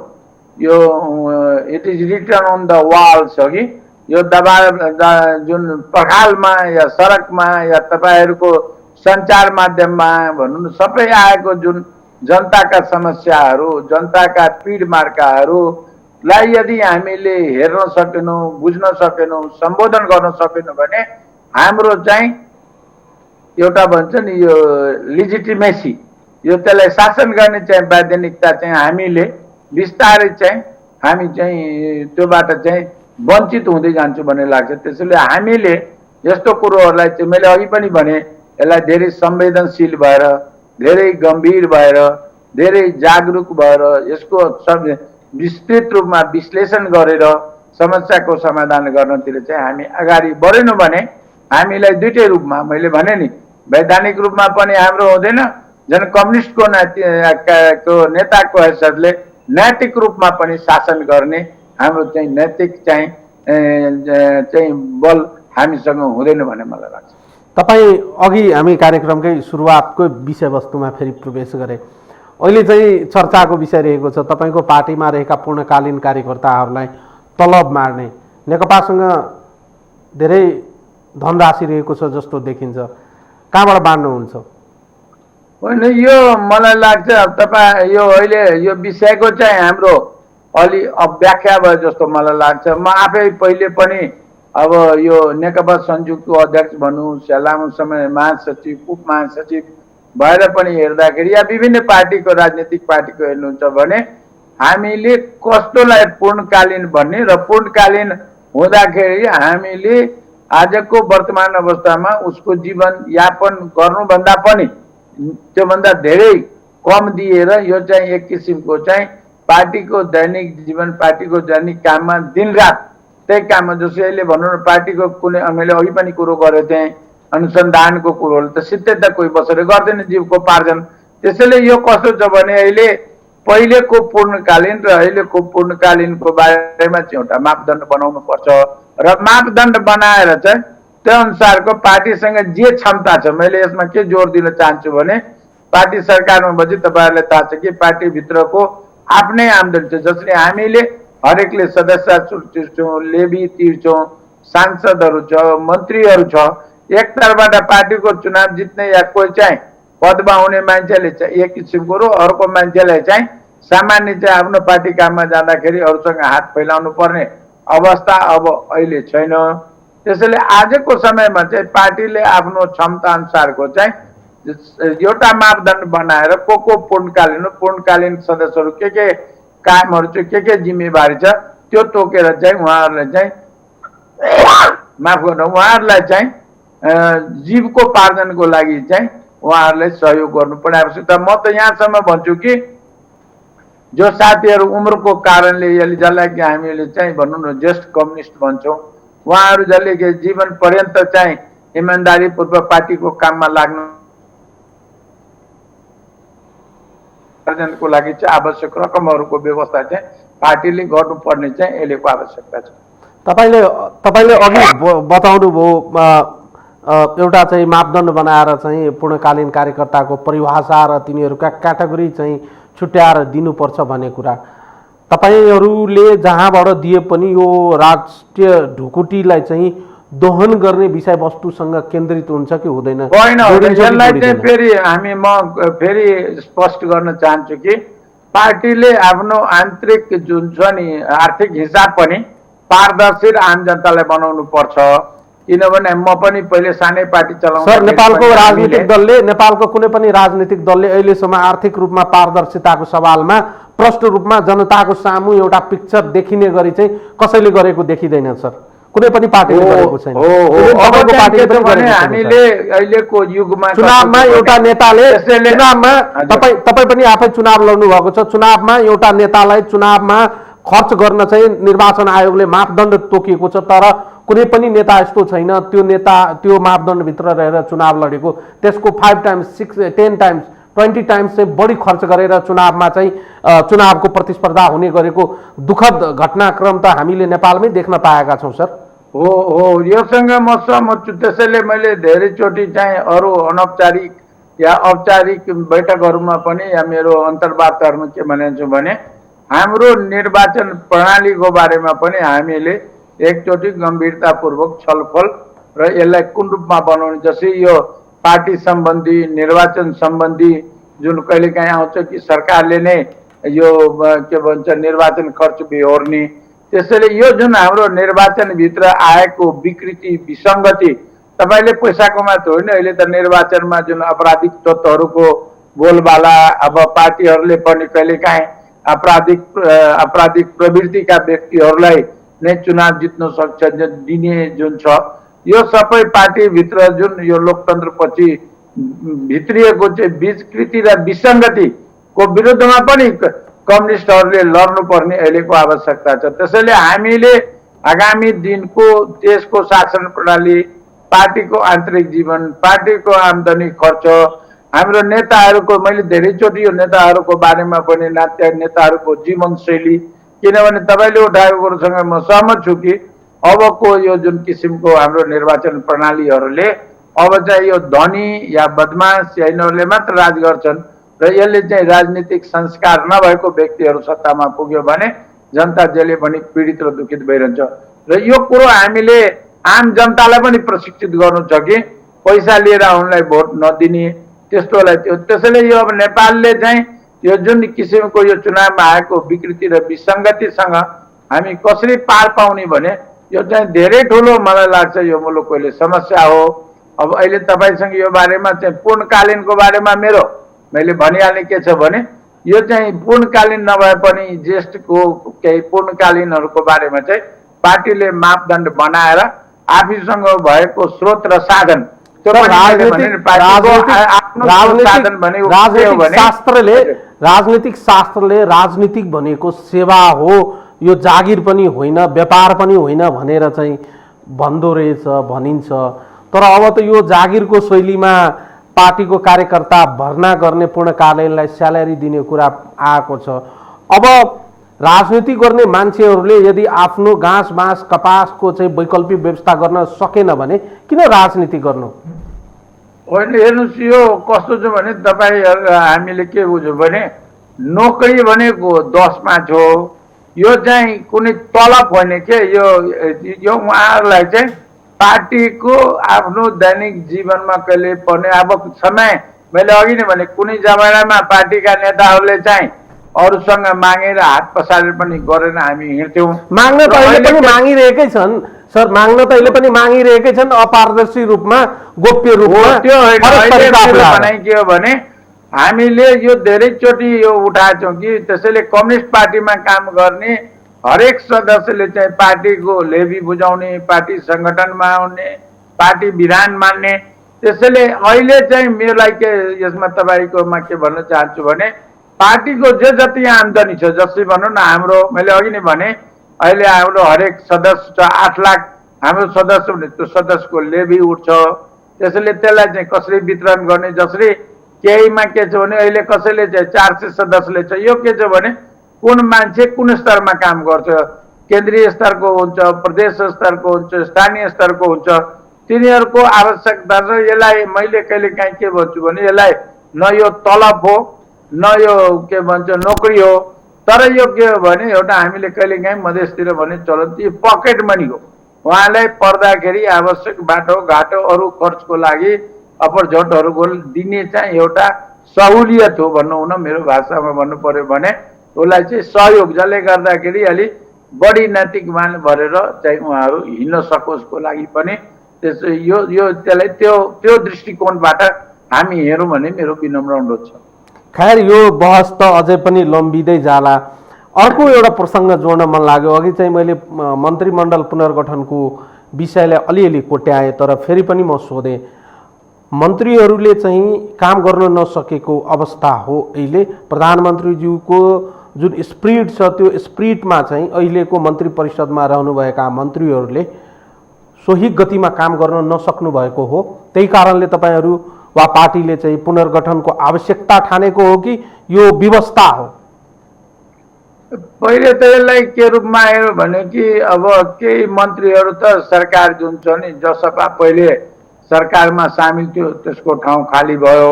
यो it is written on the wall छ कि यो दबाब जुन पर्खालमा या सडकमा या तपाईँहरूको सञ्चार माध्यममा भनौँ न सबै आएको जुन जनताका समस्याहरू, जनताका पीडमार्काहरूलाई यदि हामीले हेर्न सकेनौँ, बुझ्न सकेनौँ, सम्बोधन गर्न सकेनौँ भने हाम्रो चाहिँ एउटा भन्छ नि यो लिजिटिमेसी यो त्यसलाई शासन गर्ने चाहिँ वैधानिकता चाहिँ हामीले बिस्तारै चाहिँ हामी चाहिँ त्योबाट चाहिँ वञ्चित हुँदै जान्छौँ भन्ने लाग्छ। त्यसैले हामीले यस्तो कुरोहरूलाई चाहिँ मैले अघि पनि भने यसलाई धेरै संवेदनशील भएर, धेरै गम्भीर भएर, धेरै जागरुक भएर यसको सब विस्तृत रूपमा विश्लेषण गरेर समस्याको समाधान गर्नतिर चाहिँ हामी अगाडि बढेनौँ भने हामीलाई दुईटै रूपमा मैले भने नि वैधानिक रूपमा पनि हाम्रो हुँदैन, झन् कम्युनिस्टको नेताको हैसियतले नैतिक रूपमा पनि शासन गर्ने हाम्रो चाहिँ नैतिक चाहिँ बल हामीसँग हुँदैन भन्ने मलाई लाग्छ। तपाईँ अघि हामी कार्यक्रमकै सुरुवातको विषयवस्तुमा फेरि प्रवेश गरे। अहिले चाहिँ चर्चाको विषय रहेको छ तपाईँको पार्टीमा रहेका पूर्णकालीन कार्यकर्ताहरूलाई तलब मार्ने, नेकपासँग धेरै धनराशि रहेको छ जस्तो देखिन्छ, कहाँबाट बाँड्नुहुन्छ? होइन, यो मलाई लाग्छ तपाईँ यो अहिले यो विषयको चाहिँ हाम्रो अलि व्याख्या भयो जस्तो मलाई लाग्छ। म आफै पहिले पनि अब यो नेकपा संयुक्तको अध्यक्ष भनौँ या लामो समय महासचिव, उप महासचिव भएर पनि हेर्दाखेरि या विभिन्न पार्टीको राजनीतिक पार्टीको हेर्नुहुन्छ भने हामीले कस्तोलाई पूर्णकालीन भन्ने र पूर्णकालीन हुँदाखेरि हामीले आजको वर्तमान अवस्थामा उसको जीवन यापन गर्नुभन्दा पनि त्योभन्दा धेरै कम दिएर यो चाहिँ एक किसिमको चाहिँ पार्टीको दैनिक जीवन, पार्टीको दैनिक काममा दिनरात त्यही काममा जसो अहिले भनौँ न पार्टीको कुनै मैले अघि पनि कुरो गरेको थिएँ अनुसन्धानको कुरोहरू त सिधै त कोही बसेर गर्दैन जीवकोपार्जन। त्यसैले यो कस्तो छ भने अहिले पहिलेको पूर्णकालीन र अहिलेको पूर्णकालीनको बारेमा चाहिँ एउटा मापदण्ड बनाउनु पर्छ र मापदण्ड बनाएर चाहिँ त्यो अनुसारको पार्टीसँग जे क्षमता छ। मैले यसमा के जोड दिन चाहन्छु भने पार्टी सरकारमा बजी तपाईँहरूलाई थाहा छ कि पार्टीभित्रको आफ्नै आम्दानी छ, जसले हामीले हरेकले सदस्य तिर्छौँ, लेबी तिर्छौँ, सांसदहरू छ, मन्त्रीहरू छ। एक तर्फबाट पार्टीको चुनाव जित्ने या कोही चाहिँ पदमा हुने मान्छेले चाहिँ एक किसिमको र अर्को मान्छेलाई चाहिँ सामान्य चाहिँ आफ्नो पार्टी काममा जाँदाखेरि अरूसँग हात फैलाउनु पर्ने अवस्था अब अहिले छैन। त्यसैले आजको समयमा चाहिँ पार्टीले आफ्नो क्षमता अनुसारको चाहिँ एउटा मापदण्ड बनाएर को पूर्णकालीन सदस्यहरू के कामहरू छ, के जिम्मेवारी छ त्यो तोकेर चाहिँ उहाँहरूलाई चाहिँ माफ गर्नु, उहाँहरूलाई चाहिँ जीवकोपार्जनको लागि चाहिँ उहाँहरूलाई सहयोग गर्नुपर्ने आवश्यकता। म त यहाँसम्म भन्छु कि जो साथीहरू उम्रको कारणले जसलाई कि हामीले चाहिँ भनौँ न ज्येष्ठ कम्युनिस्ट भन्छौँ, उहाँहरू जसले कि जीवन पर्यन्त चाहिँ इमान्दारीपूर्वक पार्टीको काममा लाग्नु को लागि चाहिँ आवश्यक रकमहरूको व्यवस्था चाहिँ पार्टीले गर्नुपर्ने चाहिँ अहिलेको आवश्यकता छ। तपाईले अघि बताउनु भयो एउटा चाहिँ मापदण्ड बनाएर चाहिँ पूर्णकालीन कार्यकर्ताको परिभाषा र तिनीहरूका क्याटेगोरी चाहिँ छुट्याएर दिनुपर्छ भन्ने कुरा तपाईहरूले जहाँबाट दिए पनि यो राष्ट्रिय ढुकुटीलाई चाहिँ दोहन गर्ने विषयवस्तुसँग केन्द्रित हुन्छ कि हुँदैन? होइन, यसलाई चाहिँ फेरि म फेरि स्पष्ट गर्न चाहन्छु कि पार्टीले आफ्नो आन्तरिक जुन छ नि आर्थिक हिसाब पनि पारदर्शी र आम जनतालाई बनाउनु पर्छ। किनभने म पनि पहिले सानै पार्टी चलाउँदै सर, नेपालको कुनै पनि राजनीतिक दलले अहिलेसम्म आर्थिक रूपमा पारदर्शिताको सवालमा प्रष्ट रूपमा जनताको सामु एउटा पिक्चर देखिने गरी चाहिँ कसैले गरेको देखिँदैन सर, कुनै पनि पार्टीले गरेको छैन। हामीले अहिलेको युगमा चुनावमा एउटा नेताले चुनावमा तपाईँ पनि आफै चुनाव लड्नु भएको छ, चुनावमा एउटा नेतालाई चुनावमा खर्च गर्न चाहिँ निर्वाचन आयोगले मापदण्ड तोकिएको छ, तर कुनै पनि नेता यस्तो छैन त्यो नेता त्यो मापदण्डभित्र रहेर चुनाव लडेको, त्यसको 5 टाइम्स 6 10 टाइम्स 20 टाइम्स चाहिँ बढी खर्च गरेर चुनावमा चाहिँ चुनावको प्रतिस्पर्धा हुने गरेको दुःखद घटनाक्रम त हामीले नेपालमै देख्न पाएका छौँ सर। हो, योसँग म सहमत छु। त्यसैले मैले धेरैचोटि चाहिँ अरू अनौपचारिक या औपचारिक बैठकहरूमा पनि या मेरो अन्तर्वार्ताहरूमा के भनेको छु भने हाम्रो निर्वाचन प्रणालीको बारेमा पनि हामीले एकचोटि गम्भीरतापूर्वक छलफल र यसलाई कुन रूपमा बनाउने, जस्तै यो पार्टी सम्बन्धी निर्वाचन सम्बन्धी जुन कहिलेकाहीँ आउँछ कि सरकारले नै यो के भन्छ निर्वाचन खर्च बेहोर्ने। त्यसैले यो जुन हाम्रो निर्वाचनभित्र आएको विकृति विसङ्गति, तपाईँले पैसाको मात्र होइन, अहिले त निर्वाचनमा जुन आपराधिक तत्त्वहरूको बोलबाला, अब पार्टीहरूले पनि कहिलेकाहीँ आपराधिक प्रवृत्तिका व्यक्तिहरूलाई नै चुनाव जित्न सक्छ दिने जुन छ, यो सबै पार्टीभित्र जुन यो लोकतन्त्रपछि भित्रिएको चाहिँ विकृति र विसङ्गतिको विरुद्धमा पनि कम्युनिस्टहरूले लड्नुपर्ने अहिलेको आवश्यकता छ। त्यसैले हामीले आगामी दिनको देशको शासन प्रणाली, पार्टीको आन्तरिक जीवन, पार्टीको आम्दानी खर्च, हाम्रो नेताहरूको, मैले धेरैचोटि यो नेताहरूको बारेमा पनि नेताहरूको जीवनशैली, किनभने तपाईँले उठाएको कुरोसँग म सहमत छु कि अबको यो जुन किसिमको हाम्रो निर्वाचन प्रणालीहरूले अब चाहिँ यो धनी या बदमाश या यिनीहरूले मात्र राज गर्छन् र यसले चाहिँ राजनीतिक संस्कार नभएको व्यक्तिहरू सत्तामा पुग्यो भने जनता जसले पनि पीडित र दुखित भइरहन्छ। र यो कुरो हामीले आम जनतालाई पनि प्रशिक्षित गर्नु छ कि पैसा लिएर उनलाई भोट नदिने त्यस्तोलाई। त्यसैले यो अब नेपालले चाहिँ यो जुन किसिमको यो चुनावमा आएको विकृति र विसङ्गतिसँग हामी कसरी पार पाउने भने यो चाहिँ धेरै ठुलो मलाई लाग्छ यो मुलुकको अहिले समस्या हो। अब अहिले तपाईँसँग यो बारेमा चाहिँ पूर्णकालीनको बारेमा मैले भनिहाल्ने के छ भने यो चाहिँ पूर्णकालीन नभए पनि ज्येष्ठको केही पूर्णकालीनहरूको बारेमा चाहिँ पार्टीले मापदण्ड बनाएर आफूसँग भएको स्रोत र साधन राजनीतिक शास्त्रले राजनीतिक भनेको सेवा हो, यो जागिर पनि होइन, व्यापार पनि होइन भनेर चाहिँ भन्दो रहेछ, भनिन्छ। तर अब त यो जागिरको शैलीमा पार्टीको कार्यकर्ता भर्ना गर्ने पूर्ण कार्यालयलाई स्यालेरी दिने कुरा आएको छ। अब राजनीति गर्ने मान्छेहरूले यदि आफ्नो घाँस बाँस कपासको चाहिँ वैकल्पिक व्यवस्था गर्न सकेन भने किन राजनीति गर्नु? होइन, हेर्नुहोस् यो कस्तो छ भने तपाईँ हामीले के बुझ्यौँ भने नोकरी भनेको 10-5 हो, यो चाहिँ कुनै तलब होइन के। यो उहाँहरूलाई चाहिँ पार्टीको आफ्नो दैनिक जीवनमा कहिले पर्ने अब समय, मैले अघि नै भने कुनै जमानामा पार्टीका नेताहरूले चाहिँ अरूसँग मागेर हात पसारेर पनि गरेर हामी हिँड्थ्यौँ। माग्न त अहिले पनि मागिरहेकै छन् सर, माग्न त अहिले पनि मागिरहेकै छन्, अपारदर्शी रूपमा, गोप्य रूपमा। त्यो भनाइ के हो भने हामीले यो धेरैचोटि यो उठाएको छौँ कि त्यसैले कम्युनिस्ट पार्टीमा काम गर्ने हरेक सदस्यले चाहिँ पार्टीको लेबी बुझाउने, पार्टी सङ्गठनमा आउने, पार्टी विधान मान्ने। त्यसैले अहिले चाहिँ मेरो लागि के यसमा तपाईँकोमा के भन्न चाहन्छु भने पार्टीको जति आम्दानी छ, जस्तै भनौँ न हाम्रो, मैले अघि नै भने अहिले हाम्रो हरेक सदस्य छ 8 लाख हाम्रो सदस्य हुने, त्यो सदस्यको लेबी उठ्छ। त्यसैले त्यसलाई चाहिँ कसरी वितरण गर्ने, जसरी केहीमा के छ भने अहिले कसैले चाहिँ 400 सदस्यले छ, यो के छ भने कुन मान्छे कुन स्तरमा काम गर्छ, केन्द्रीय स्तरको हुन्छ, प्रदेश स्तरको हुन्छ, स्थानीय स्तरको हुन्छ, तिनीहरूको आवश्यकता छ। यसलाई मैले कहिलेकाहीँ के भन्छु भने यसलाई न यो तलब हो न यो के भन्छ नोकरी हो, तर यो के हो भने एउटा हामीले कहिलेकाहीँ मधेसतिर भने चलन यो पकेट मनी हो। उहाँलाई पर्दाखेरि आवश्यक बाटो घाटो अरू खर्चको लागि अपरझटहरूको दिने चाहिँ एउटा सहुलियत हो भनौँ न, मेरो भाषामा भन्नु पर्यो भने उसलाई चाहिँ सहयोग, जसले गर्दाखेरि अलिक बढी नैतिकमान भरेर चाहिँ उहाँहरू हिँड्न सकोसको लागि पनि त्यसो यो त्यसलाई त्यो दृष्टिकोणबाट हामी हेरौँ भने मेरो विनम्र अनुरोध छ। खैर यो बहस त अझै पनि लम्बिँदै जाला। अर्को एउटा प्रसङ्ग जोड्न मन लाग्यो। अघि चाहिँ मैले मन्त्रीमण्डल पुनर्गठनको विषयलाई अलिअलि कोट्याएँ, तर फेरि पनि म सोधेँ, मन्त्रीहरूले चाहिँ काम गर्न नसकेको अवस्था हो अहिले। प्रधानमन्त्रीज्यूको जुन स्पिरिट छ त्यो स्पिरिटमा चाहिँ अहिलेको मन्त्री परिषदमा रहनुभएका मन्त्रीहरूले सोही गतिमा काम गर्न नसक्नु भएको हो। त्यही कारणले तपाईँहरू वा पार्टीले चाहिँ पुनर्गठनको आवश्यकता ठानेको हो कि यो व्यवस्था हो? पहिले त यसलाई के रूपमा हेर्यो भने कि अब केही मन्त्रीहरू त सरकार जुन छ नि, जसपा पहिले सरकारमा सामेल थियो त्यसको ठाउँ खाली भयो।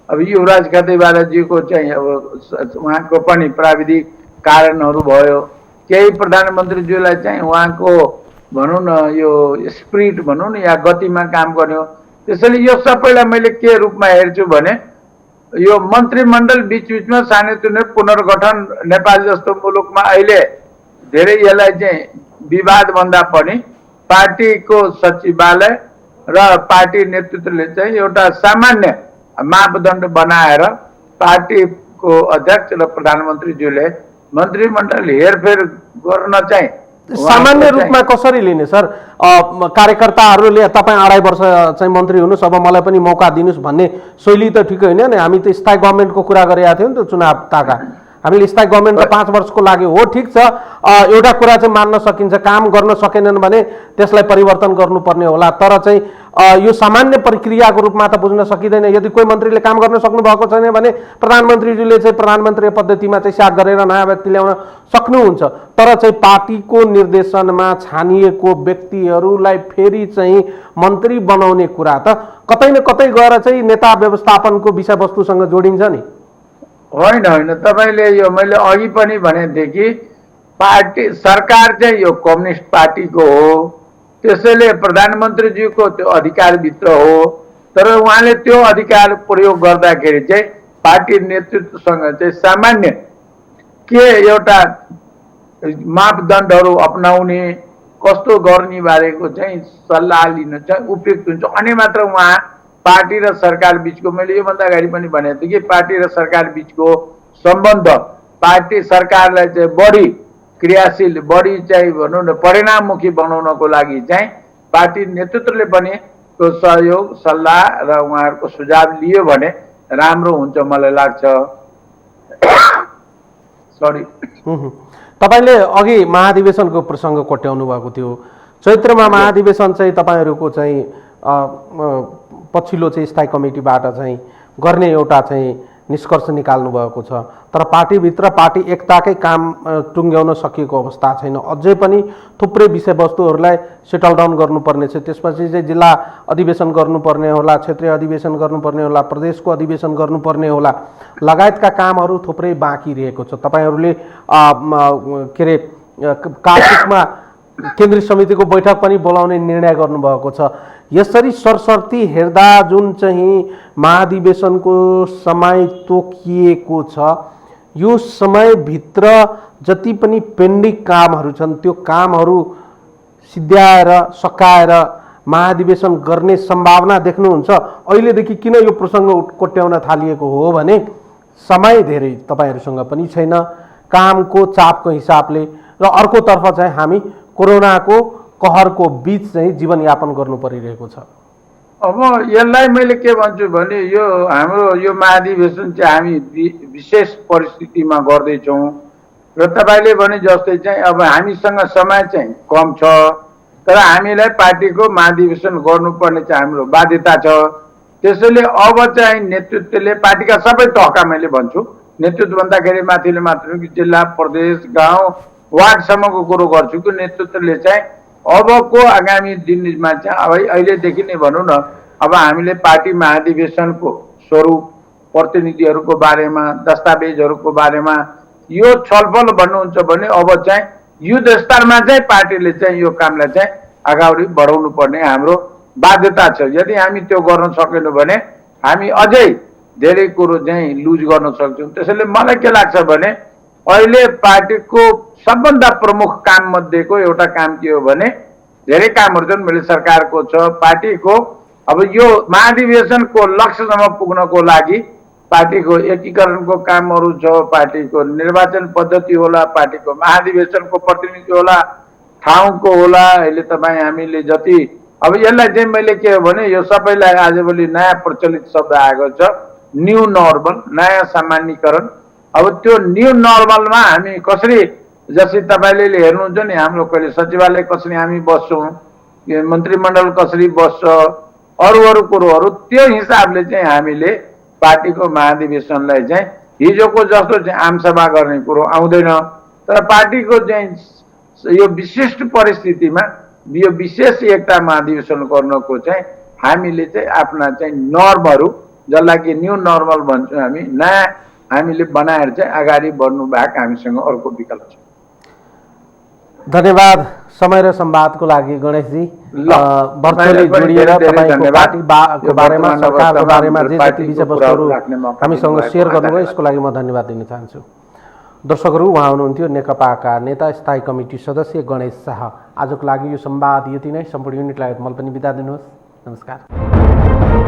अब युवराज खतिवड़ाजीको चाहिँ अब उहाँको पनि प्राविधिक कारणहरू भयो। केही प्रधानमन्त्रीज्यूलाई चाहिँ उहाँको भनौँ न यो स्पिरिट भनौँ न या गतिमा काम गर्यो। त्यसैले यो सबैलाई मैले के रूपमा हेर्छु भने यो मन्त्रीमण्डल बिचबिचमा सानोतिनो पुनर्गठन नेपाल जस्तो मुलुकमा अहिले धेरै यसलाई चाहिँ विवाद भन्दा पनि पार्टीको सचिवालय र पार्टी नेतृत्वले चाहिँ एउटा सामान्य मापदण्ड बनाएर पार्टीको अध्यक्ष र प्रधानमन्त्रीज्यूले मन्त्रीमण्डल हेरफेर गर्न चाहिँ सामान्य रूपमा कसरी लिने सर? कार्यकर्ताहरूले तपाईँ 2.5 वर्ष चाहिँ मन्त्री हुनुहोस्, अब मलाई पनि मौका दिनुहोस् भन्ने शैली त ठिकै होइन नि। हामी त स्थायी गभर्मेन्टको कुरा गरिरहेको थियौँ नि त चुनाव ताका। हामीले स्थायी गभर्मेन्ट त 5 वर्षको लागि हो, ठिक छ। एउटा कुरा चाहिँ मान्न सकिन्छ, काम गर्न सकेनन् भने त्यसलाई परिवर्तन गर्नुपर्ने होला, तर चाहिँ यो सामान्य प्रक्रियाको रूपमा त बुझ्न सकिँदैन। यदि कोही मन्त्रीले काम गर्न सक्नु भएको छैन भने प्रधानमन्त्रीज्यूले चाहिँ प्रधानमन्त्री पद्धतिमा चाहिँ स्याक गरेर नयाँ व्यक्ति ल्याउन सक्नुहुन्छ। तर चाहिँ पार्टीको निर्देशनमा छानिएको व्यक्तिहरूलाई फेरि चाहिँ मन्त्री बनाउने कुरा त कतै न कतै गएर चाहिँ नेता व्यवस्थापनको विषयवस्तुसँग जोडिन्छ नि। होइन होइन, तपाईँले यो मैले अघि पनि भनेको थिएँ कि पार्टी सरकार चाहिँ यो कम्युनिस्ट पार्टीको हो, त्यसैले प्रधानमन्त्रीज्यूको त्यो अधिकारभित्र हो। तर उहाँले त्यो अधिकार प्रयोग गर्दाखेरि चाहिँ पार्टी नेतृत्वसँग चाहिँ सामान्य के एउटा मापदण्डहरू अपनाउने, कस्तो गर्ने बारेको चाहिँ सल्लाह लिन चाहिँ उपयुक्त हुन्छ। अनि मात्र उहाँ पार्टी र सरकार बिचको, मैले योभन्दा अगाडि पनि भनेको थिएँ कि पार्टी र सरकार बिचको सम्बन्ध, पार्टी सरकारलाई चाहिँ बढी क्रियाशील, बढी चाहिँ भनौँ न परिणाममुखी बनाउनको लागि चाहिँ पार्टी नेतृत्वले पनि त्यो सहयोग सल्लाह र उहाँहरूको सुझाव लियो भने राम्रो हुन्छ मलाई लाग्छ। सरी। तपाईले अघि महाधिवेशनको प्रसङ्ग कोट्याउनु भएको थियो। चैत्रमा महाधिवेशन चाहिँ तपाईहरूको चाहिँ पछिल्लो चाहिँ स्थायी कमिटीबाट चाहिँ गर्ने एउटा चाहिँ निष्कर्ष निकाल्नु भएको छ, तर पार्टीभित्र पार्टी एकताकै काम टुङ्ग्याउन सकिएको अवस्था छैन। अझै पनि थुप्रै विषयवस्तुहरूलाई सेटल डाउन गर्नुपर्ने छ। त्यसपछि चाहिँ जिल्ला अधिवेशन गर्नुपर्ने होला, क्षेत्रीय अधिवेशन गर्नुपर्ने होला, प्रदेशको अधिवेशन गर्नुपर्ने होला, लगायतका कामहरू थुप्रै बाँकी रहेको छ। तपाईहरूले के अरे कार्तिकमा केन्द्रीय समितिको बैठक पनि बोलाउने निर्णय गर्नुभएको छ। यसरी सरसर्ती हेर्दा जुन चाहिँ महाधिवेशनको समय तोकिएको छ, यो समयभित्र जति पनि पेन्डिङ कामहरू छन् त्यो कामहरू सिद्ध्याएर सकाएर महाधिवेशन गर्ने सम्भावना देख्नुहुन्छ? अहिलेदेखि किन यो प्रसङ्ग कोट्याउन थालिएको हो भने समय धेरै तपाईहरूसँग पनि छैन कामको चापको हिसाबले, र अर्कोतर्फ चाहिँ हामी कोरोनाको कहरको बीच चाहिँ जीवनयापन गर्नु परिरहेको छ। अब यसलाई मैले के भन्छु भने यो हाम्रो यो महाधिवेशन चाहिँ हामी विशेष परिस्थितिमा गर्दैछौँ र तपाईँले भने जस्तै चाहिँ अब हामीसँग समय चाहिँ कम छ, तर हामीलाई पार्टीको महाधिवेशन गर्नुपर्ने चाहिँ हाम्रो बाध्यता छ। त्यसैले अब चाहिँ नेतृत्वले पार्टीका सबै तहका मैले भन्छु, नेतृत्व भन्दाखेरि माथिले मात्र जिल्ला प्रदेश गाउँ वार्डसम्मको कुरो गर्छु कि नेतृत्वले चाहिँ अबको आगामी दिनमा चाहिँ अब अहिलेदेखि नै भनौँ न, अब हामीले पार्टी महाधिवेशनको स्वरूप प्रतिनिधिहरूको बारेमा दस्तावेजहरूको बारेमा यो छलफल भन्नुहुन्छ भने अब चाहिँ युद्ध स्तरमा चाहिँ पार्टीले चाहिँ यो कामलाई चाहिँ अगाडि बढाउनु पर्ने हाम्रो बाध्यता छ। यदि हामी त्यो गर्न सकेनौँ भने हामी अझै धेरै कुरो चाहिँ लुज गर्न सक्छौँ। त्यसैले मलाई के लाग्छ भने अहिले पार्टीको सबभन्दा प्रमुख काम मध्येको एउटा काम के हो भने धेरै कामहरू छन् मैले सरकारको छ पार्टीको। अब यो महाधिवेशनको लक्ष्यसम्म पुग्नको लागि पार्टीको एकीकरणको कामहरू छ, पार्टीको निर्वाचन पद्धति होला, पार्टीको महाधिवेशनको प्रतिनिधि होला, ठाउँको होला। अहिले तपाईँ हामीले जति अब यसलाई चाहिँ मैले के हो भने यो सबैलाई आजभोलि नयाँ प्रचलित शब्द आएको छ न्यू नर्मल, नयाँ सामान्यीकरण। अब त्यो न्यू नर्मलमा हामी कसरी जसरी तपाईँले हेर्नुहुन्छ नि हाम्रो कहिले सचिवालय कसरी हामी बस्छौँ, मन्त्रीमण्डल कसरी बस्छ, अरू कुरोहरू त्यो हिसाबले चाहिँ हामीले पार्टीको महाधिवेशनलाई चाहिँ हिजोको जस्तो चाहिँ आमसभा गर्ने कुरो आउँदैन। तर पार्टीको चाहिँ यो विशिष्ट परिस्थितिमा यो विशेष एकता महाधिवेशन गर्नको चाहिँ हामीले चाहिँ आफ्ना चाहिँ नर्महरू जसलाई कि न्यू नर्मल भन्छौँ हामी, नयाँ हामीले बनाएर चाहिँ अगाडि बढ्नु बाहेक हामीसँग अर्को विकल्प छ। धन्यवाद समय र संवादको लागि गणेशजी। भर्चुअली जोडिएर तपाईँको पार्टीको बारेमा सरकारको बारेमा जे जति विषयवस्तुहरू हामीसँग सेयर गर्नुभयो यसको लागि म धन्यवाद दिन चाहन्छु। दर्शकहरू, उहाँ हुनुहुन्थ्यो नेकपाका नेता स्थायी कमिटी सदस्य गणेश शाह। आजको लागि यो संवाद यति नै। सम्पूर्ण युनिटलाई मैले पनि बिदा दिनुहोस्। नमस्कार।